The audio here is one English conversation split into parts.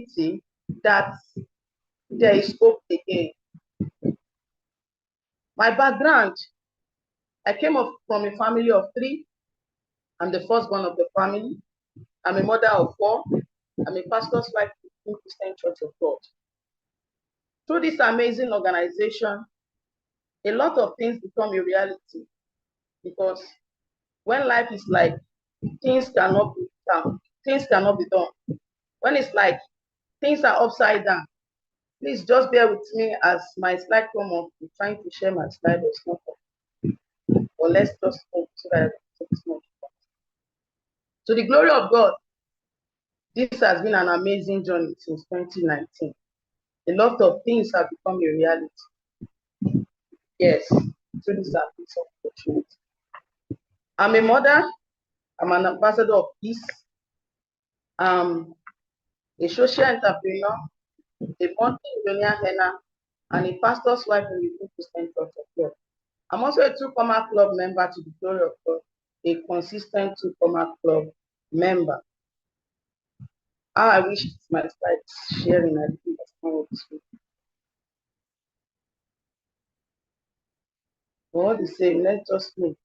possibility that there is hope again. My background, I came up from a family of 3. I'm the firstborn of the family. I'm a mother of 4. I'm a pastor's wife in Christian Church of God. Through this amazing organization, a lot of things become a reality, because when life is like things cannot be done, when it's like things are upside down, please just bear with me as my slide come up. I'm trying to share my slide or something. Or let's just move so that I don't take much. To the glory of God, this has been an amazing journey since 2019. A lot of things have become a reality. Yes, through this opportunity. I'm a mother, I'm an ambassador of peace, a social entrepreneur, a multi-millionaire henna, and a pastor's wife in the Christian Church of God. I'm also a 2-Comma Club member, to the glory of God, a consistent 2-Comma Club member. How I wish my slide sharing, I think that's not this week. But all the same, let's just move.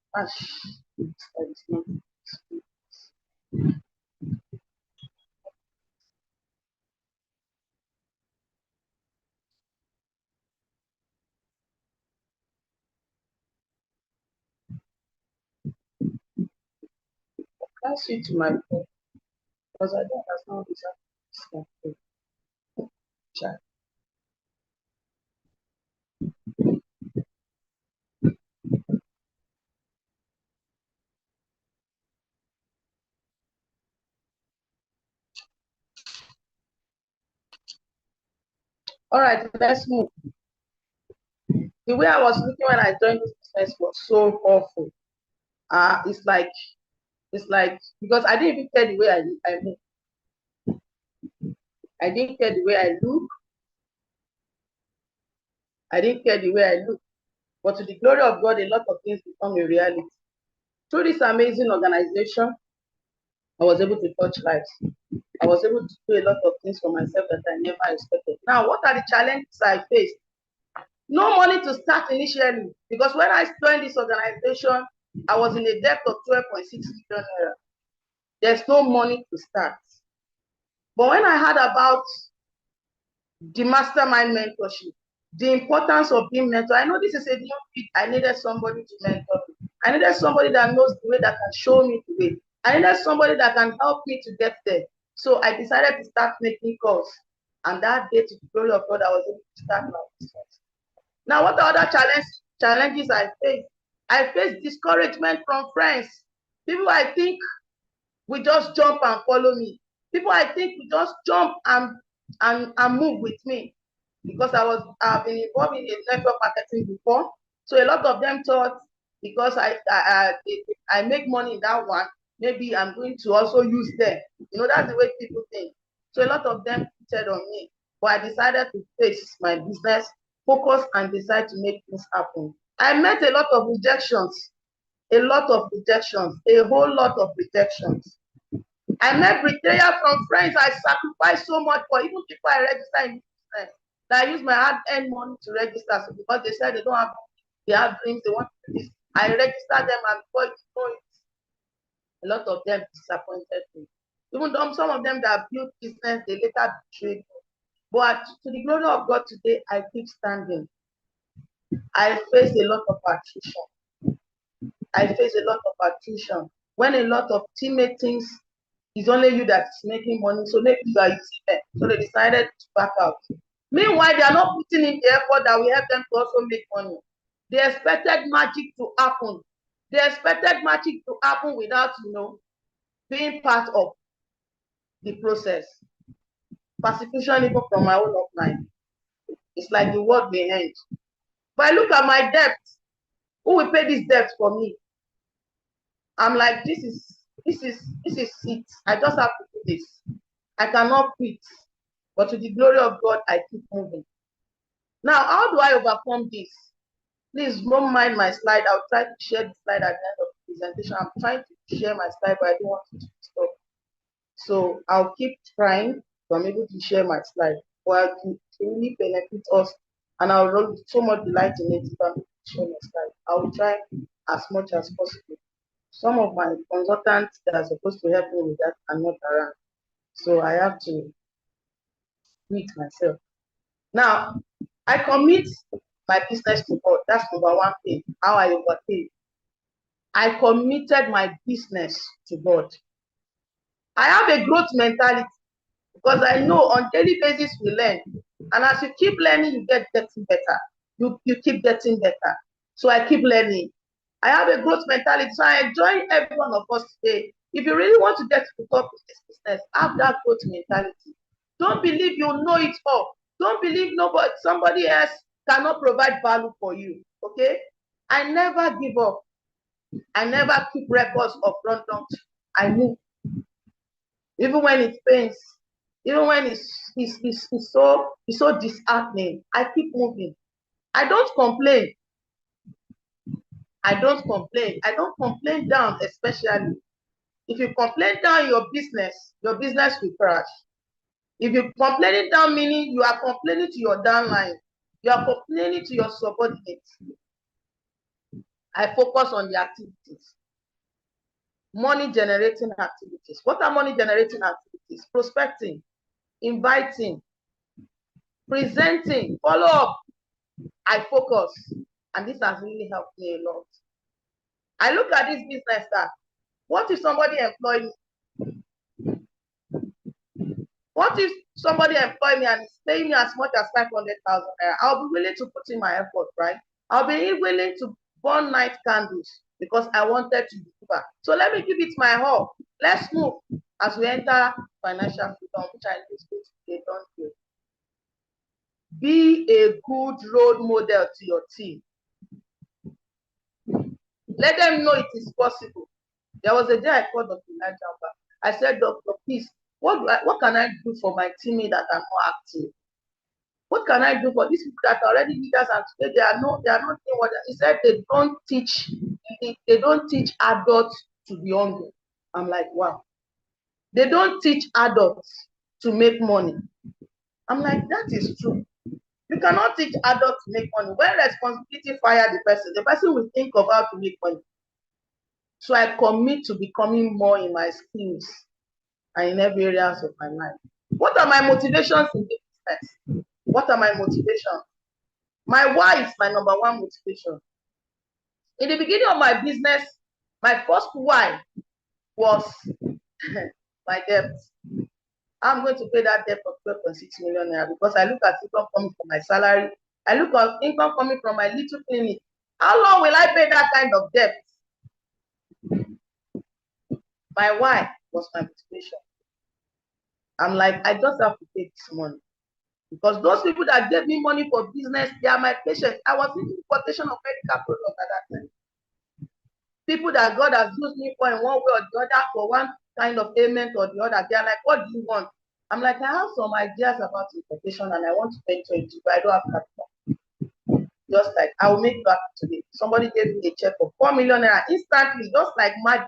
Can't switch to my phone because I don't understand this. Chat. All right, let's move. The way I was looking when I joined this business was so awful. It's like because I didn't even care the way I move. I didn't care the way I look. I didn't care the way I look. But to the glory of God, a lot of things become a reality. Through this amazing organization, I was able to touch lives. I was able to do a lot of things for myself that I never expected. Now, what are the challenges I faced? No money to start initially, because when I joined this organization, I was in a debt of 12.6 million naira. There's no money to start. But when I heard about the mastermind mentorship, the importance of being mentored, I know this is a new field. I needed somebody to mentor me. I needed somebody that knows the way, that can show me the way. I needed somebody that can help me to get there. So I decided to start making calls. And that day, to the glory of God, I was able to start my business. Now, what are other challenges I faced? I faced discouragement from friends. People I think will just jump and follow me. People I think will just jump and move with me, because I've been involved in a network marketing before. So a lot of them thought, because I make money in that one, maybe I'm going to also use them. That's the way people think. So a lot of them cheated on me. But I decided to face my business, focus, and decide to make things happen. I met a lot of rejections, a whole lot of rejections. I met betrayal from friends I sacrificed so much for, even before I register in business. That I use my hard-earned money to register, so because they said they have dreams, they want to do this. I registered them, and before you know it, a lot of them disappointed me. Even though some of them that built business, they later betrayed me. But to the glory of God, today I keep standing. I face a lot of attrition. When a lot of teammates think it's only you that's making money, so maybe you are using them. So they decided to back out. Meanwhile, they are not putting in the effort that will help them to also make money. They expected magic to happen. Without, being part of the process. Persecution, even from my own upline. It's like the world may end. But I look at my debt. Who will pay this debt for me? I'm like, this is it. I just have to do this. I cannot quit. But to the glory of God, I keep moving. Now, how do I overcome this? Please don't mind my slide. I'll try to share the slide at the end of the presentation. I'm trying to share my slide, but I don't want to stop. So I'll keep trying. So I'm able to share my slide. Well, to really benefit us, and I would so much delight in it if I'm able to share my slide. I will try as much as possible. Some of my consultants that are supposed to help me with that are not around, so I have to do it myself. Now, I commit my business to God. That's number one thing. How I overcame. I committed my business to God. I have a growth mentality because I know on daily basis we learn. And as you keep learning, you get getting better. You keep getting better. So I keep learning. I have a growth mentality. So I join every one of us today. If you really want to get to the top of this business, have that growth mentality. Don't believe you know it all. Don't believe somebody else cannot provide value for you. Okay? I never give up. I never keep records of rundown. I move. Even when it pains, even when it's so disheartening, I keep moving. I don't complain. I don't complain. I don't complain down, especially. If you complain down your business will crash. If you complaining down, meaning you are complaining to your downline, you are complaining to your subordinates. I focus on the activities. Money generating activities. What are money generating activities? Prospecting, inviting, presenting, follow up. I focus, and this has really helped me a lot. I look at this business that, what if somebody employ me? What if somebody employ me and is paying me as much as 500,000 naira? I'll be willing to put in my effort, right? I'll be willing to burn night candles because I wanted to deliver. So let me give it my all. Let's move as we enter financial freedom, which I know is going to be a done deal. Be a good role model to your team. Let them know it is possible. There was a day I called Dr. Najamba. I said, Doctor, please, what can I do for my teammate that are not active? What can I do for these people that are already leaders and today they are not doing what he said they don't teach adults to be hungry. I'm like, wow. They don't teach adults to make money. I'm like, that is true. You cannot teach adults to make money. When responsibility fire the person will think of how to make money. So I commit to becoming more in my skills and in every areas of my life. What are my motivations in this business? What are my motivations? My why is my number one motivation. In the beginning of my business, my first why was my debt. I'm going to pay that debt of 12.6 million naira because I look at income coming from my salary. I look at income coming from my little clinic. How long will I pay that kind of debt? My why was my motivation. I'm like, I just have to pay this money. Because those people that gave me money for business, they are my patients. I was in importation of medical products at that time. People that God has used me for in one way or the other for one kind of payment or the other, they are like, what do you want? I'm like, I have some ideas about importation and I want to venture into it, but I don't have capital. Just like, I will make that today. Somebody gave me a check for 4 million naira instantly, just like magic,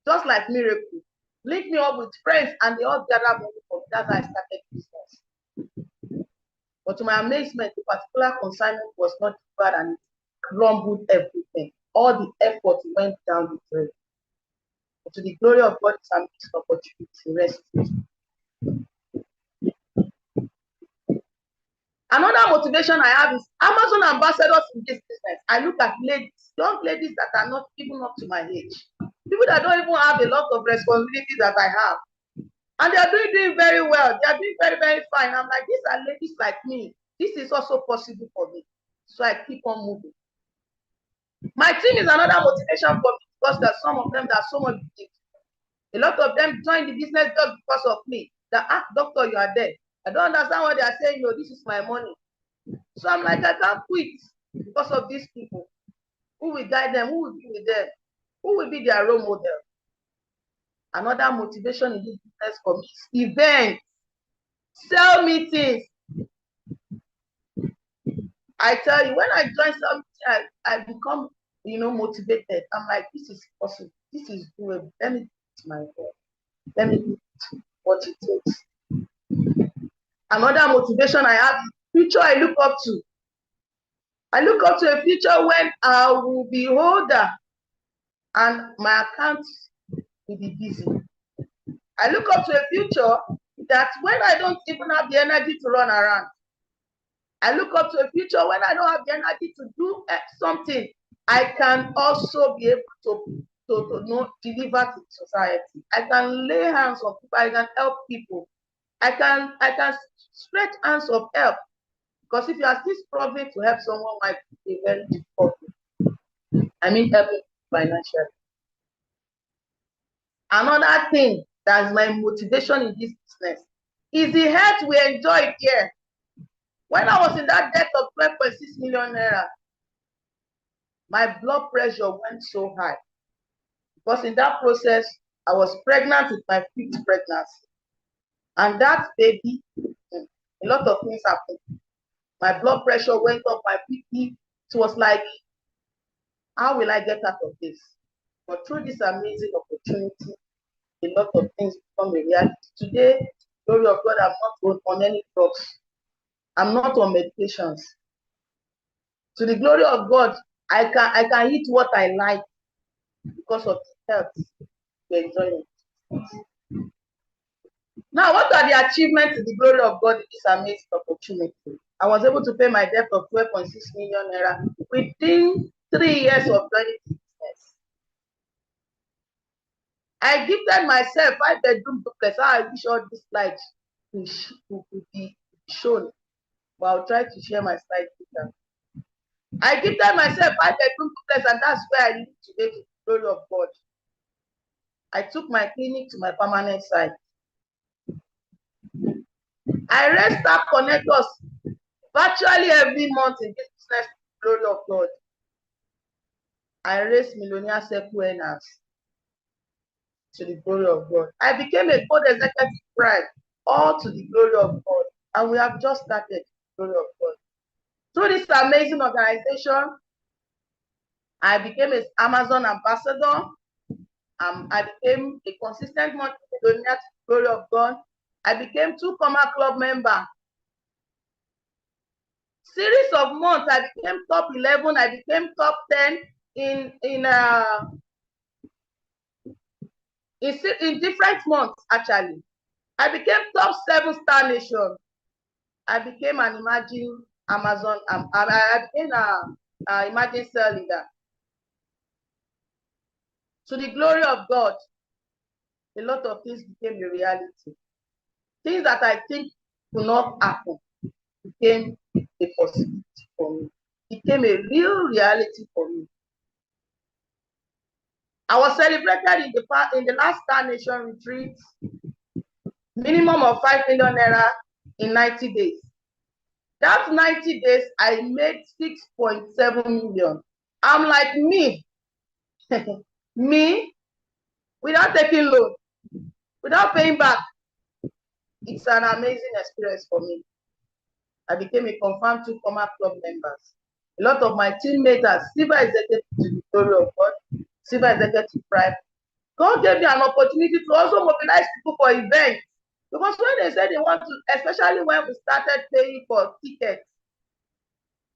just like miracle. Link me up with friends and they all gather money for me. That's how I started business. But to my amazement, the particular consignment was not bad and it crumbled everything. All the effort went down the drain. But to the glory of God, it's an opportunity. Rest. Another motivation I have is Amazon ambassadors in this business. I look at ladies, young ladies that are not even up to my age. People that don't even have a lot of responsibilities that I have. And they are doing very well. They are doing very, very fine. I'm like, these are ladies like me. This is also possible for me. So I keep on moving. My team is another motivation for me because there's some of them that are so much big. A lot of them join the business just because of me. That, doctor, you are there. I don't understand what they are saying. No, this is my money. So I'm like, I can't quit because of these people. Who will guide them? Who will be with them? Who will be their role model? Another motivation in this business for me is events, sell meetings. I tell you, when I join something, I become, motivated. I'm like, this is possible. This is doable. Let me do it my way. Let me do what it takes. Another motivation I have is future I look up to. I look up to a future when I will be older and my account will be busy. I look up to a future that when I don't even have the energy to run around, I look up to a future when I don't have the energy to do something, I can also be able to deliver to society. I can lay hands on people. I can help people. I can stretch hands of help. Because if you are still struggling to help someone, might be very difficult. I mean, helping financially. Another thing that's my motivation in this business is the health we enjoy here. When I was in that debt of 12.6 million naira, my blood pressure went so high. Because in that process, I was pregnant with my 5th pregnancy. And that baby, a lot of things happened. My blood pressure went up, my BP. It was like, how will I get out of this? But through this amazing opportunity, a lot of things become a reality. Today, glory of God, I'm not on any drugs. I'm not on medications. To the glory of God, I can eat what I like because of the health we're enjoying. Now, what are the achievements to the glory of God in this amazing opportunity? I was able to pay my debt of 12.6 million naira within 3 years of joining the business. I gifted myself 5-bedroom duplex. I wish all these slides could be shown, but I'll try to share my slides with them. I gifted myself 5-bedroom duplex, and that's where I live today to the glory of God. I took my clinic to my permanent site. I raised staff connectors virtually every month in this business to the glory of God. I raised millionaire circle earners to the glory of God. I became a board executive prime, all to the glory of God. And we have just started to the glory of God. Through this amazing organization, I became an Amazon ambassador. I became a consistent monthly millionaire to the glory of God. I became 2 Comma Club member. Series of months, I became top 11. I became top 10 in different months, actually. I became top 7 Star Nation. I became an emerging Amazon. I became an emerging cell leader. To the glory of God, a lot of things became a reality. Things that I think will not happen became a possibility for me. It became a real reality for me. I was celebrated in the last Star Nation retreat, minimum of 5 million naira in 90 days. That 90 days, I made 6.7 million. I'm like me, me, without taking loan, without paying back. It's an amazing experience for me. I became a confirmed 2 Comma Club members. A lot of my teammates are silver executive to the glory of God, silver executive prime. God gave me an opportunity to also mobilize people for events. Because when they said they want to, especially when we started paying for tickets,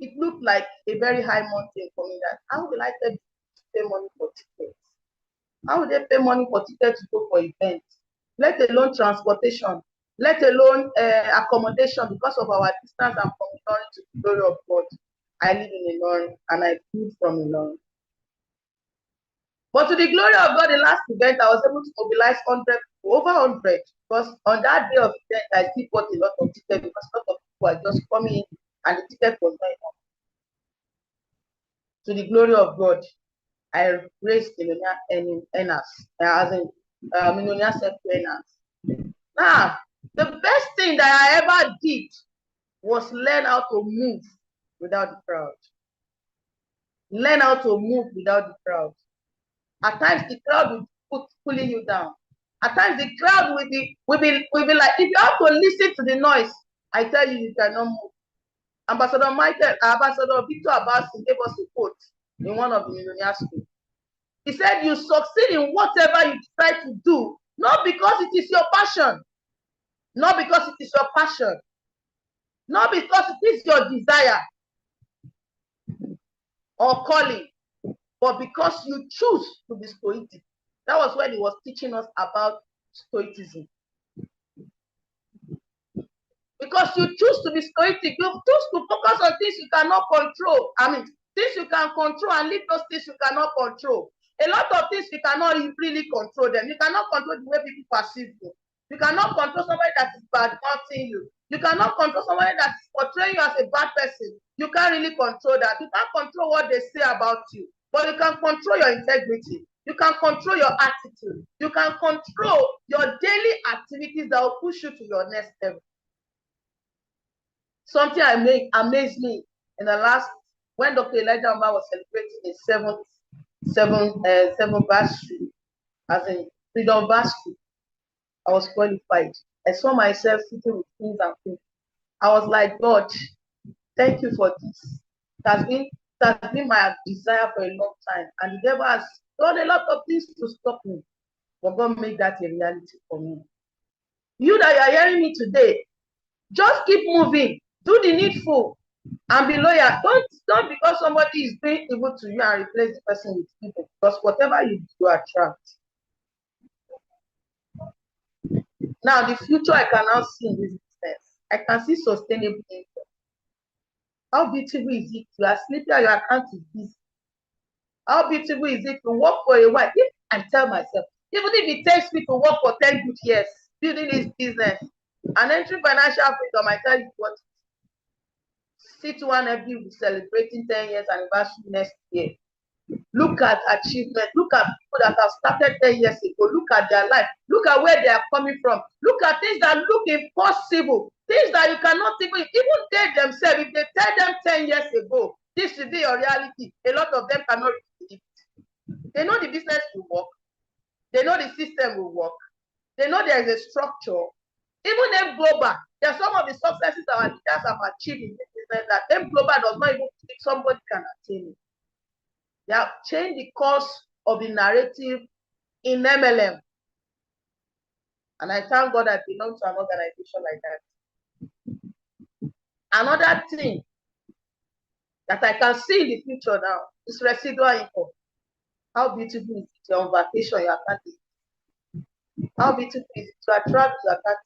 it looked like a very high mountain for me. That how will I pay money for tickets? How would they pay money for tickets to go for events? Let alone transportation, let alone accommodation because of our distance and from Ilorin to the glory of God. I live in Ilorin and I flew from Ilorin. But to the glory of God, the last event, I was able to mobilize 100, over 100, because on that day of event, I still bought a lot of tickets because a lot of people are just coming in and the ticket was not enough. To the glory of God, I raised millionaire earners, as in millionaire self-earners. Now, the best thing that I ever did was learn how to move without the crowd. Learn how to move without the crowd. At times, the crowd will be pulling you down. At times, the crowd will be like, if you have to listen to the noise, I tell you, you cannot move. Ambassador Victor Abbas gave us a quote in one of the millionaire schools. He said, you succeed in whatever you try to do, not because it is your passion, not because it is your passion, Not because it is your desire or calling, but because you choose to be stoic. That was when he was teaching us about stoicism. Because you choose to be stoic, you choose to focus on things you cannot control. I mean, things you can control and leave those things you cannot control. A lot of things you cannot really control them. You cannot control the way people perceive you. You cannot control somebody that is bad mouthing you. You cannot control somebody that is portraying you as a bad person. You can't really control that. You can't control what they say about you, but you can control your integrity. You can control your attitude. You can control your daily activities that will push you to your next level. Something amazed me in the last, when Dr. Elijah Omar was celebrating his seventh anniversary, as in freedom anniversary. I was qualified. I saw myself sitting with kings and queens. I was like, God, thank you for this. It has been my desire for a long time, and the devil has done a lot of things to stop me, but God made that a reality for me. You that you are hearing me today, just keep moving. Do the needful and be loyal. Don't because somebody is doing evil to you and replace the person with evil. Because whatever you do, you attract. Now, the future I can now see in this business. I can see sustainable income. How beautiful is it? You are sleeping and your account is busy. How beautiful is it to work for a while? If I tell myself, even if it takes me to work for 10 good years, building this business and entering financial freedom, I tell you what, C2NFB will be celebrating 10 years anniversary next year. Look at achievement. Look at people that have started 10 years ago. Look at their life. Look at where they are coming from. Look at things that look impossible. Things that you cannot even they themselves, if they tell them 10 years ago, this will be your reality, a lot of them cannot believe it. They know the business will work. They know the system will work. They know there is a structure. Even them global, there are some of the successes our leaders have achieved in the business that them global does not even think somebody can attain it. They have changed the course of the narrative in MLM. And I thank God I belong to an organization like that. Another thing that I can see in the future now is residual income. How beautiful is it? You're on vacation, you are can't. How beautiful is it to attract your can't.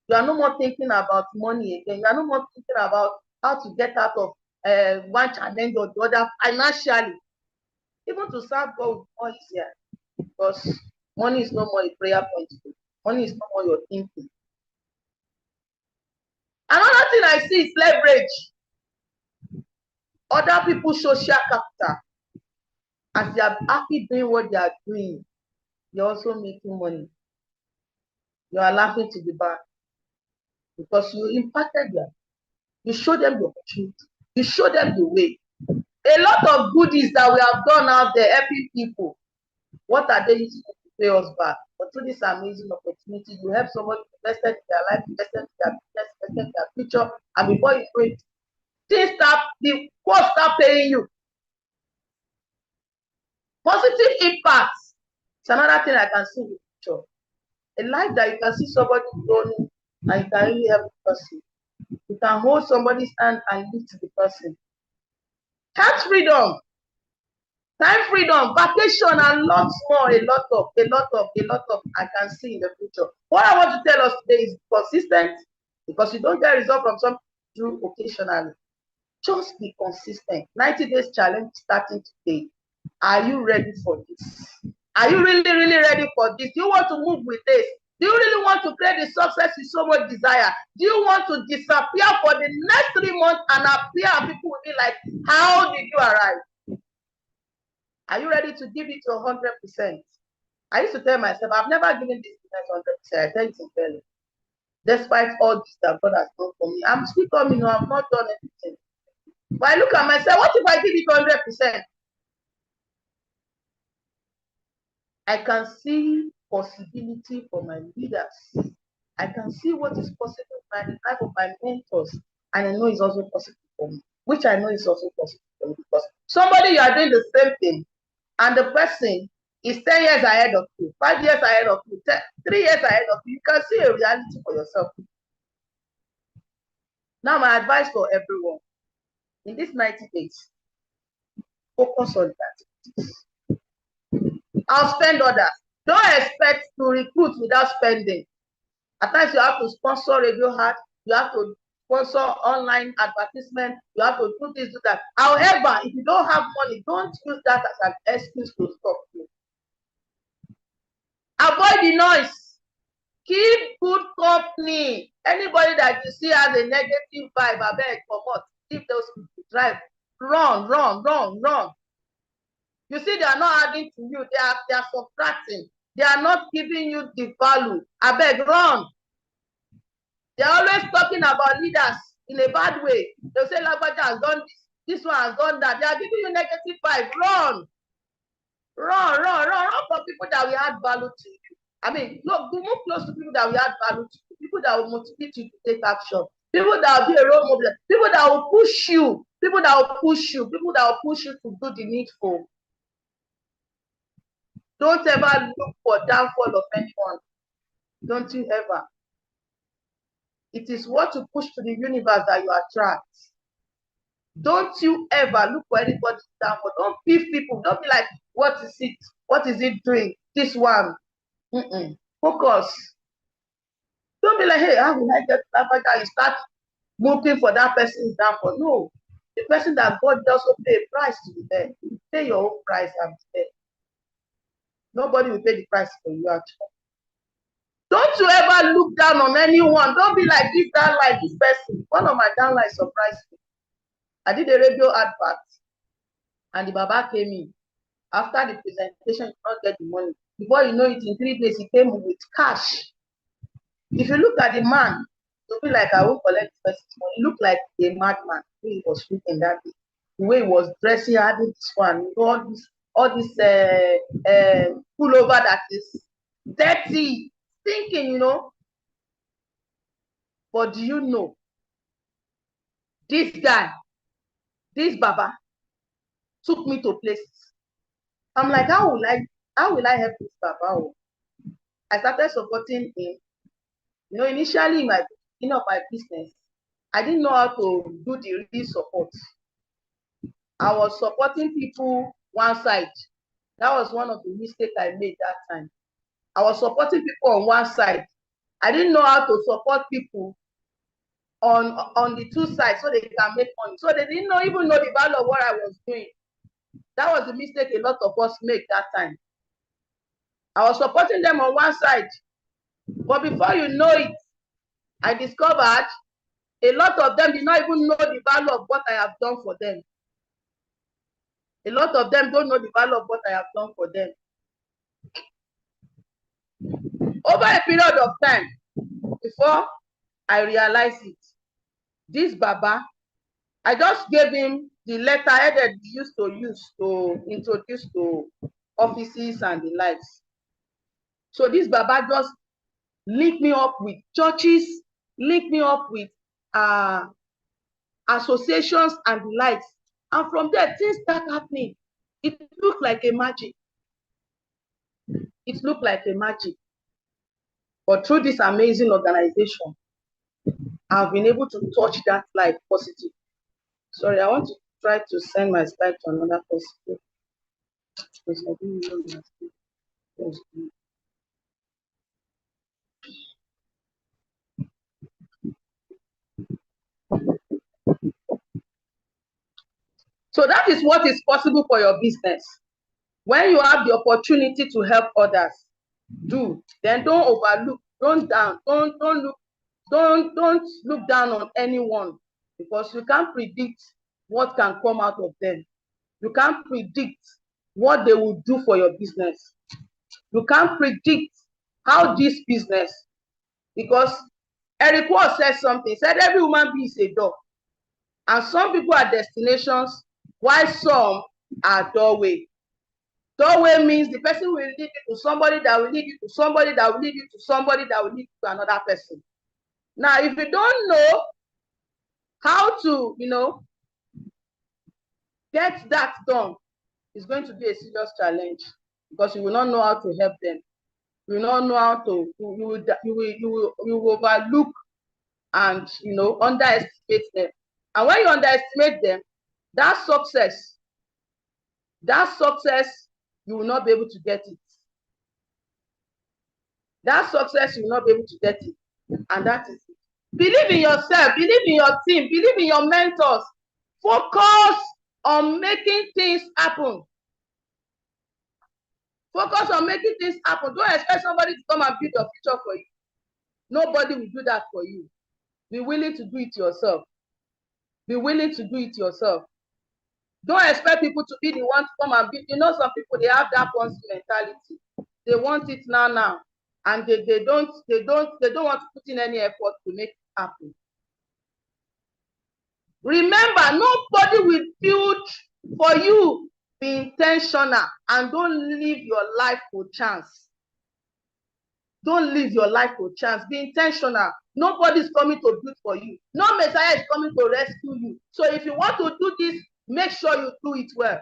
You are no more thinking about money again. You are no more thinking about how to get out of one challenge or the other financially. Even to serve God is more easier because money is no more a prayer point. Money is no more your thinking. Another thing I see is leverage. Other people's social capital. As they are happy doing what they are doing, you're also making money. You are laughing to the bank because you impacted them. You show them the opportunity. You show them the way. A lot of goodies that we have done out there helping people. What are they using to pay us back? But through this amazing opportunity, you help somebody invested in their life, invested in their business, invested in their future, and before you do it, the cost start paying you. Positive impacts. It's another thing I can see in the future. A life that you can see somebody growing and you can really help the person. You can hold somebody's hand and lead to the person. Health freedom, time freedom, vacation, and lots more. A lot of I can see in the future. What I want to tell us today is consistent, because you don't get result from something you do occasionally. Just be consistent. 90 days challenge starting today. Are you ready for this? Are you really ready for this? Do you want to move with this? Do you really want to create the success you so much desire? Do you want to disappear for the next 3 months and appear and people will be like, how did you arrive? Are you ready to give it your 100%? I used to tell myself, I've never given this 100%. I tell you sincerely. Despite all this that God has done for me, I'm still coming, I've not done anything. But I look at myself, what if I give it 100%? I can see possibility for my leaders. I can see what is possible in the life of my mentors, and I know it's also possible for me, which I know is also possible for me, because somebody you are doing the same thing, and the person is 10 years ahead of you, 5 years ahead of you, 3 years ahead of you. You can see a reality for yourself. Now, my advice for everyone in this 90 days, focus on that. I'll spend others. Don't expect to recruit without spending. At times, you have to sponsor radio ad, you have to sponsor online advertisement, you have to do this, do that. However, if you don't have money, don't use that as an excuse to stop you. Avoid the noise. Keep good company. Anybody that you see has a negative vibe, I beg for what? Keep those people drive. Run. You see, they are not adding to you, they are subtracting. They are not giving you the value. I beg, run. They're always talking about leaders in a bad way. They'll say, Lagbaja has done this one has done that. They are giving you negative vibe. Run for people that will add value to you. I mean, look, move close to people that will add value to you, people that will motivate you to take action, people that will be a role model, people that will push you, people that will push you to do the needful. Don't ever look for downfall of anyone. Don't you ever. It is what you push to the universe that you attract. Don't you ever look for anybody's downfall. Don't beef people. Don't be like, what is it? What is it doing? This one. Focus. Don't be like, hey, how will I get that? You start looking for that person's downfall. No. The person that God also pay a price to be there. You pay your own price and be there. Nobody will pay the price for you actually. Don't you ever look down on anyone. Don't be like this, that, like this person. One of my downlines surprised me. I did a radio advert and the Baba came in. After the presentation, you not get the money. Before you know it, in 3 days, he came with cash. If you look at the man, you'll be like, I won't collect this person's money. He looked like a madman. The way he was looking that day. The way he was dressing, having this one, all this pullover that is dirty, thinking, you know. But do you know, this guy, this Baba, took me to places. I'm like, how will I help this Baba? I started supporting him. You know, initially in my beginning of my business, I didn't know how to do the real support. I was supporting people one side. That was one of the mistakes I made that time. I was supporting people on one side. I didn't know how to support people on the two sides so they can make money. So they didn't even know the value of what I was doing. That was the mistake a lot of us make that time. I was supporting them on one side. But before you know it, I discovered a lot of them did not even know the value of what I have done for them. A lot of them don't know the value of what I have done for them. Over a period of time, before I realized it, this Baba, I just gave him the letter that we used to use to introduce to offices and the likes. So this Baba just linked me up with churches, linked me up with associations and the likes. And from there, things start happening. It looked like a magic. It looked like a magic. But through this amazing organization, I've been able to touch that life positive. Sorry, I want to try to send my slide to another person. Because I didn't know that. So that is what is possible for your business. When you have the opportunity to help others, do. Then don't overlook, don't look down on anyone, because you can't predict what can come out of them. You can't predict what they will do for your business. You can't predict how this business, because Eric Ward said something, said every human being is a door. And some people are destinations, while some are doorway. Doorway means the person will lead you to somebody that will lead you to somebody that will lead you to somebody that will lead you to another person. Now, if you don't know how to, get that done, it's going to be a serious challenge, because you will not know how to help them. You will not know how to, you will overlook and, you know, underestimate them. And when you underestimate them, that success, you will not be able to get it. That success, you will not be able to get it. And that is it. Believe in yourself, believe in your team, believe in your mentors. Focus on making things happen. Focus on making things happen. Don't expect somebody to come and build your future for you. Nobody will do that for you. Be willing to do it yourself. Be willing to do it yourself. Don't expect people to be the one to come and build. You know, some people, they have that Ponzi mentality. They want it now, and they don't want to put in any effort to make it happen. Remember, nobody will build for you. Be intentional and don't live your life for chance. Don't live your life for chance. Be intentional. Nobody's coming to build for you. No Messiah is coming to rescue you. So if you want to do this, make sure you do it well.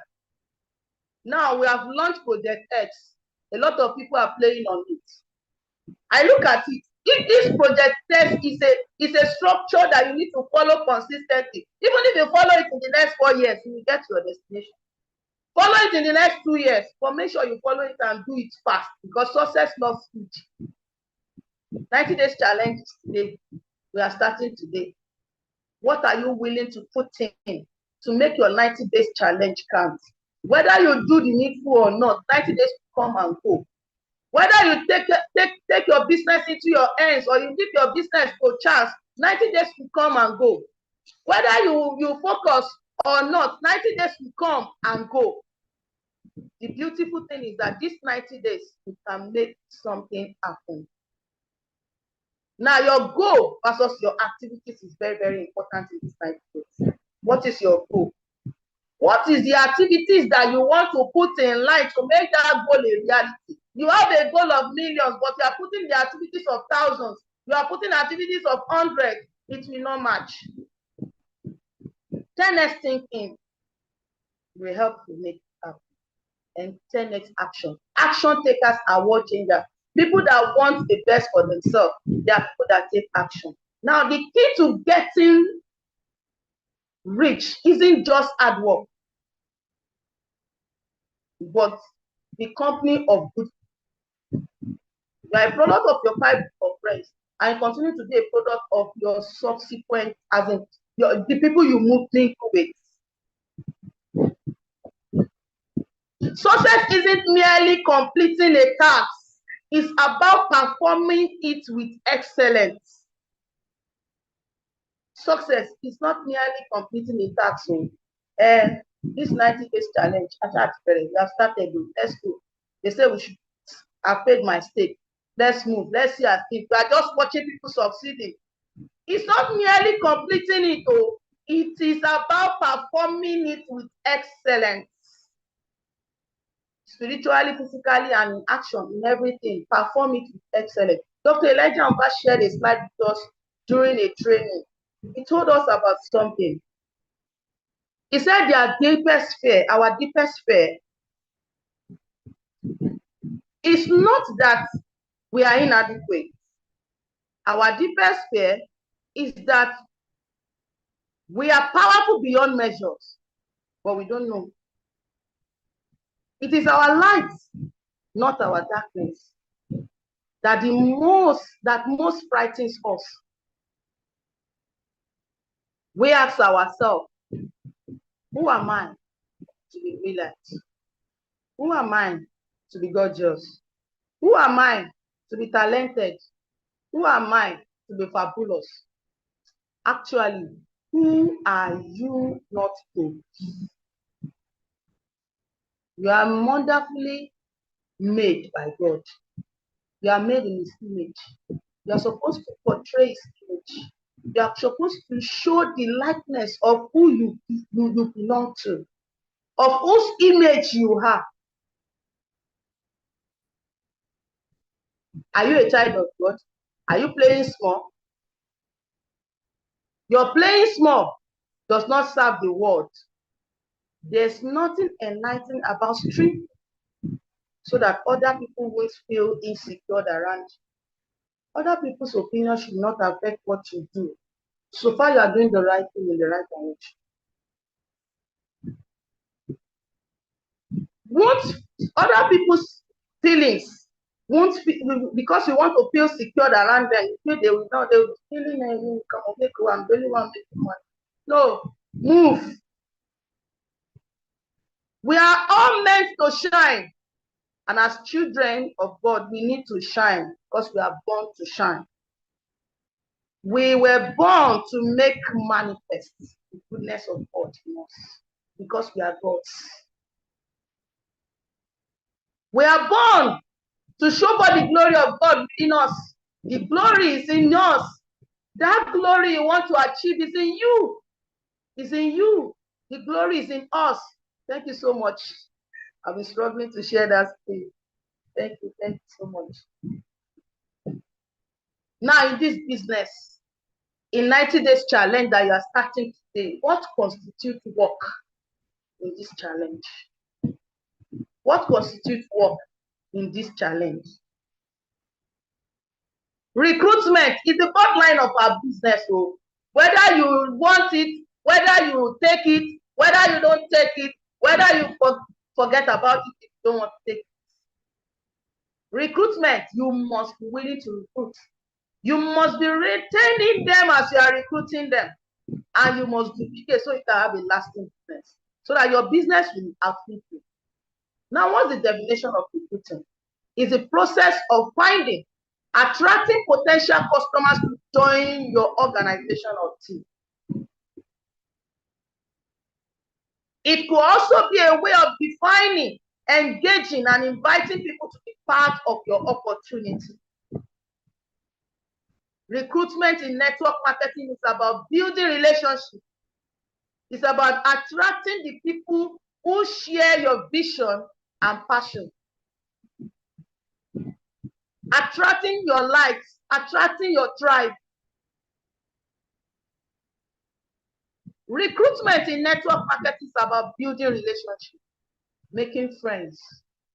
Now we have launched Project X. A lot of people are playing on it. I look at it. If this Project X is a structure that you need to follow consistently, even if you follow it in the next 4 years, you will get to your destination. Follow it in the next 2 years, but make sure you follow it and do it fast, because success loves speed. 90 days challenge today. We are starting today. What are you willing to put in to make your 90 days challenge count? Whether you do the needful or not, 90 days will come and go. Whether you take your business into your hands or you give your business to chance, 90 days will come and go. Whether you focus or not, 90 days will come and go. The beautiful thing is that this 90 days, you can make something happen. Now, your goal versus your activities is very, very important in this 90 days. What is your goal? What is the activities that you want to put in line to make that goal a reality? You have a goal of millions, but you are putting the activities of thousands. You are putting activities of hundreds. It will not match. 10x thinking will help you make it happen. And 10x action. Action takers are world changers. People that want the best for themselves, they are people that take action. Now, the key to getting rich isn't just hard work, but the company of good. You are a product of your 5 of friends, and continue to be a product of your subsequent, as in the people you move with. Success isn't merely completing a task. It's about performing it with excellence. Success is not merely completing a task. So, this 90 days challenge, we have started. Let's go. They say we should have paid my stake. Let's move. Let's see. If we are just watching people succeeding, it's not merely completing it. Oh, it is about performing it with excellence. Spiritually, physically, and in action, in everything, perform it with excellence. Dr. Elijah Amba shared a slide with us during a training. He told us about something. He said their deepest fear, our deepest fear, is not that we are inadequate. Our deepest fear is that we are powerful beyond measures, but we don't know. It is our light, not our darkness, that most frightens us. We ask ourselves, who am I to be brilliant? Who am I to be gorgeous? Who am I to be talented? Who am I to be fabulous? Actually, who are you not to be? You are wonderfully made by God. You are made in His image. You are supposed to portray His image. You are supposed to show the likeness of who you belong to, of whose image you are. Are you a child of God? Are you playing small? Your playing small does not serve the world. There's nothing enlightening about street so that other people won't feel insecure around you. Other people's opinion should not affect what you do. So far, you are doing the right thing in the right direction. Won't other people's feelings won't because you want to feel secured around them, you feel they will not, they will be feeling come on, make one, really want to make money. No, move. We are all meant to shine. And as children of God, we need to shine because we are born to shine. We were born to make manifest the goodness of God in us because we are God's. We are born to show for the glory of God within us. The glory is in us. That glory you want to achieve is in you. It's in you. The glory is in us. Thank you so much. I've been struggling to share that thing. Thank you so much. Now in this business, in 90 days challenge that you are starting today, what constitutes work in this challenge? What constitutes work in this challenge? Recruitment is the bottom line of our business. So whether you want it, whether you take it, whether you don't take it, whether you forget about it if you don't want to take it. Recruitment, you must be willing to recruit. You must be retaining them as you are recruiting them. And you must duplicate so you can have a lasting business. So that your business will outlive you. Now, what's the definition of recruiting? It's a process of finding, attracting potential customers to join your organization or team. It could also be a way of defining, engaging, and inviting people to be part of your opportunity. Recruitment in network marketing is about building relationships. It's about attracting the people who share your vision and passion. Attracting your likes, attracting your tribe. Recruitment in network marketing is about building relationships, making friends.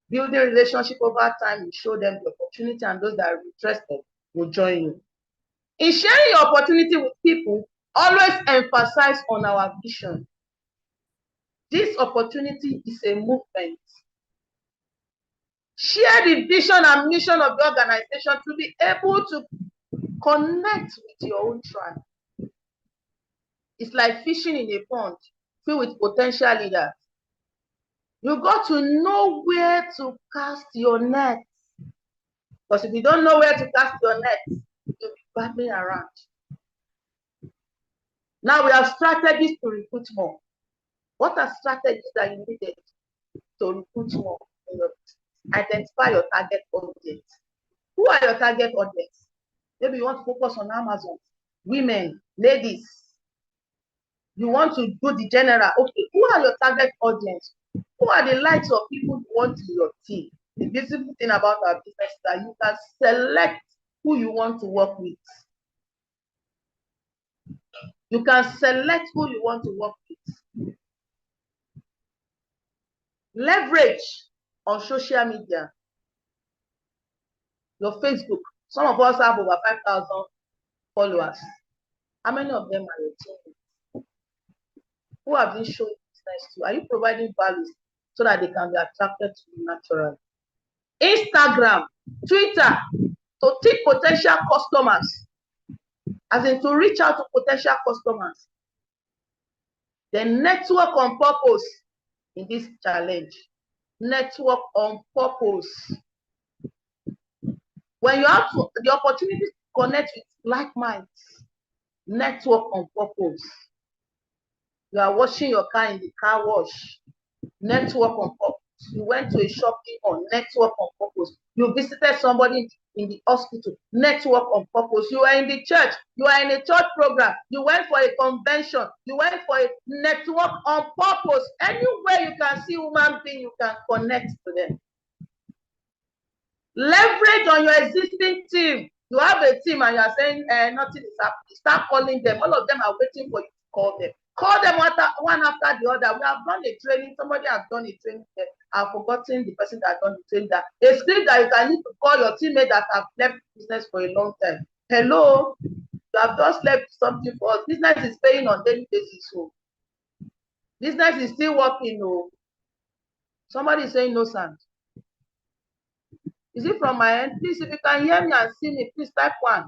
Building relationship over time, you show them the opportunity, and those that are interested will join you. In sharing your opportunity with people, always emphasize on our vision. This opportunity is a movement. Share the vision and mission of the organization to be able to connect with your own tribe. It's like fishing in a pond filled with potential leaders. You got to know where to cast your net. Because if you don't know where to cast your net, you'll be battling around. Now we have strategies to recruit more. What are strategies that you needed to recruit more? Identify your target audience. Who are your target audience? Maybe you want to focus on Amazon, women, ladies. You want to do the general. Okay, who are your target audience? Who are the likes of people you want in your team? The beautiful thing about our business is that you can select who you want to work with. You can select who you want to work with. Leverage on social media. Your Facebook. Some of us have over 5,000 followers. How many of them are your team? Who have you shown business to? Are you providing values so that they can be attracted to you naturally? Instagram, Twitter, to take potential customers, as in to reach out to potential customers. Then network on purpose in this challenge. Network on purpose. When you have the opportunity to connect with like minds, network on purpose. You are washing your car in the car wash, network on purpose. You went to a shopping mall, network on purpose. You visited somebody in the hospital, network on purpose. You are in the church, you are in a church program, you went for a convention, you went for a network on purpose. Anywhere you can see human being, you can connect to them. Leverage on your existing team. You have a team and you are saying nothing is happening. Start calling them. All of them are waiting for you to call them. Call them one after the other. We have done a training. Somebody has done a training there. I've forgotten the person that has done the training. That a script that you can need to call your teammate that have left business for a long time. Hello, you You have just left something for us. Business is paying on daily basis. So business is still working. Oh. Somebody is saying no sound. Is it from my end? Please, if you can hear me and see me, please type 1.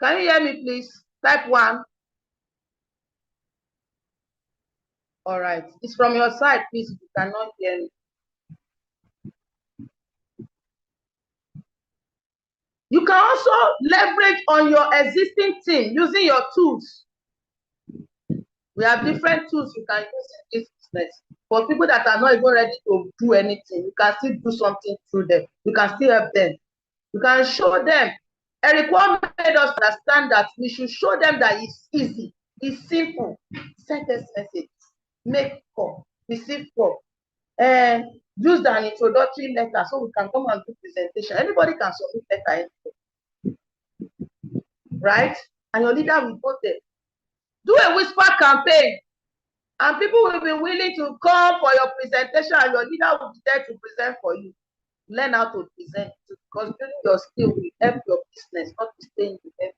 Can you hear me, please? Type 1. All right. It's from your side, please, if you cannot hear me. You can also leverage on your existing team using your tools. We have different tools you can use in this business. For people that are not even ready to do anything, you can still do something through them. You can still help them. You can show them. Eric Wong made us understand that we should show them that it's easy, it's simple. Send us message, make call, receive call, and use an introductory letter so we can come and do presentation. Anybody can submit letter, right? And your leader will go there. Do a whisper campaign, and people will be willing to come for your presentation, and your leader will be there to present for you. Learn how to present, because building your skill will help your business, not to stay in the head.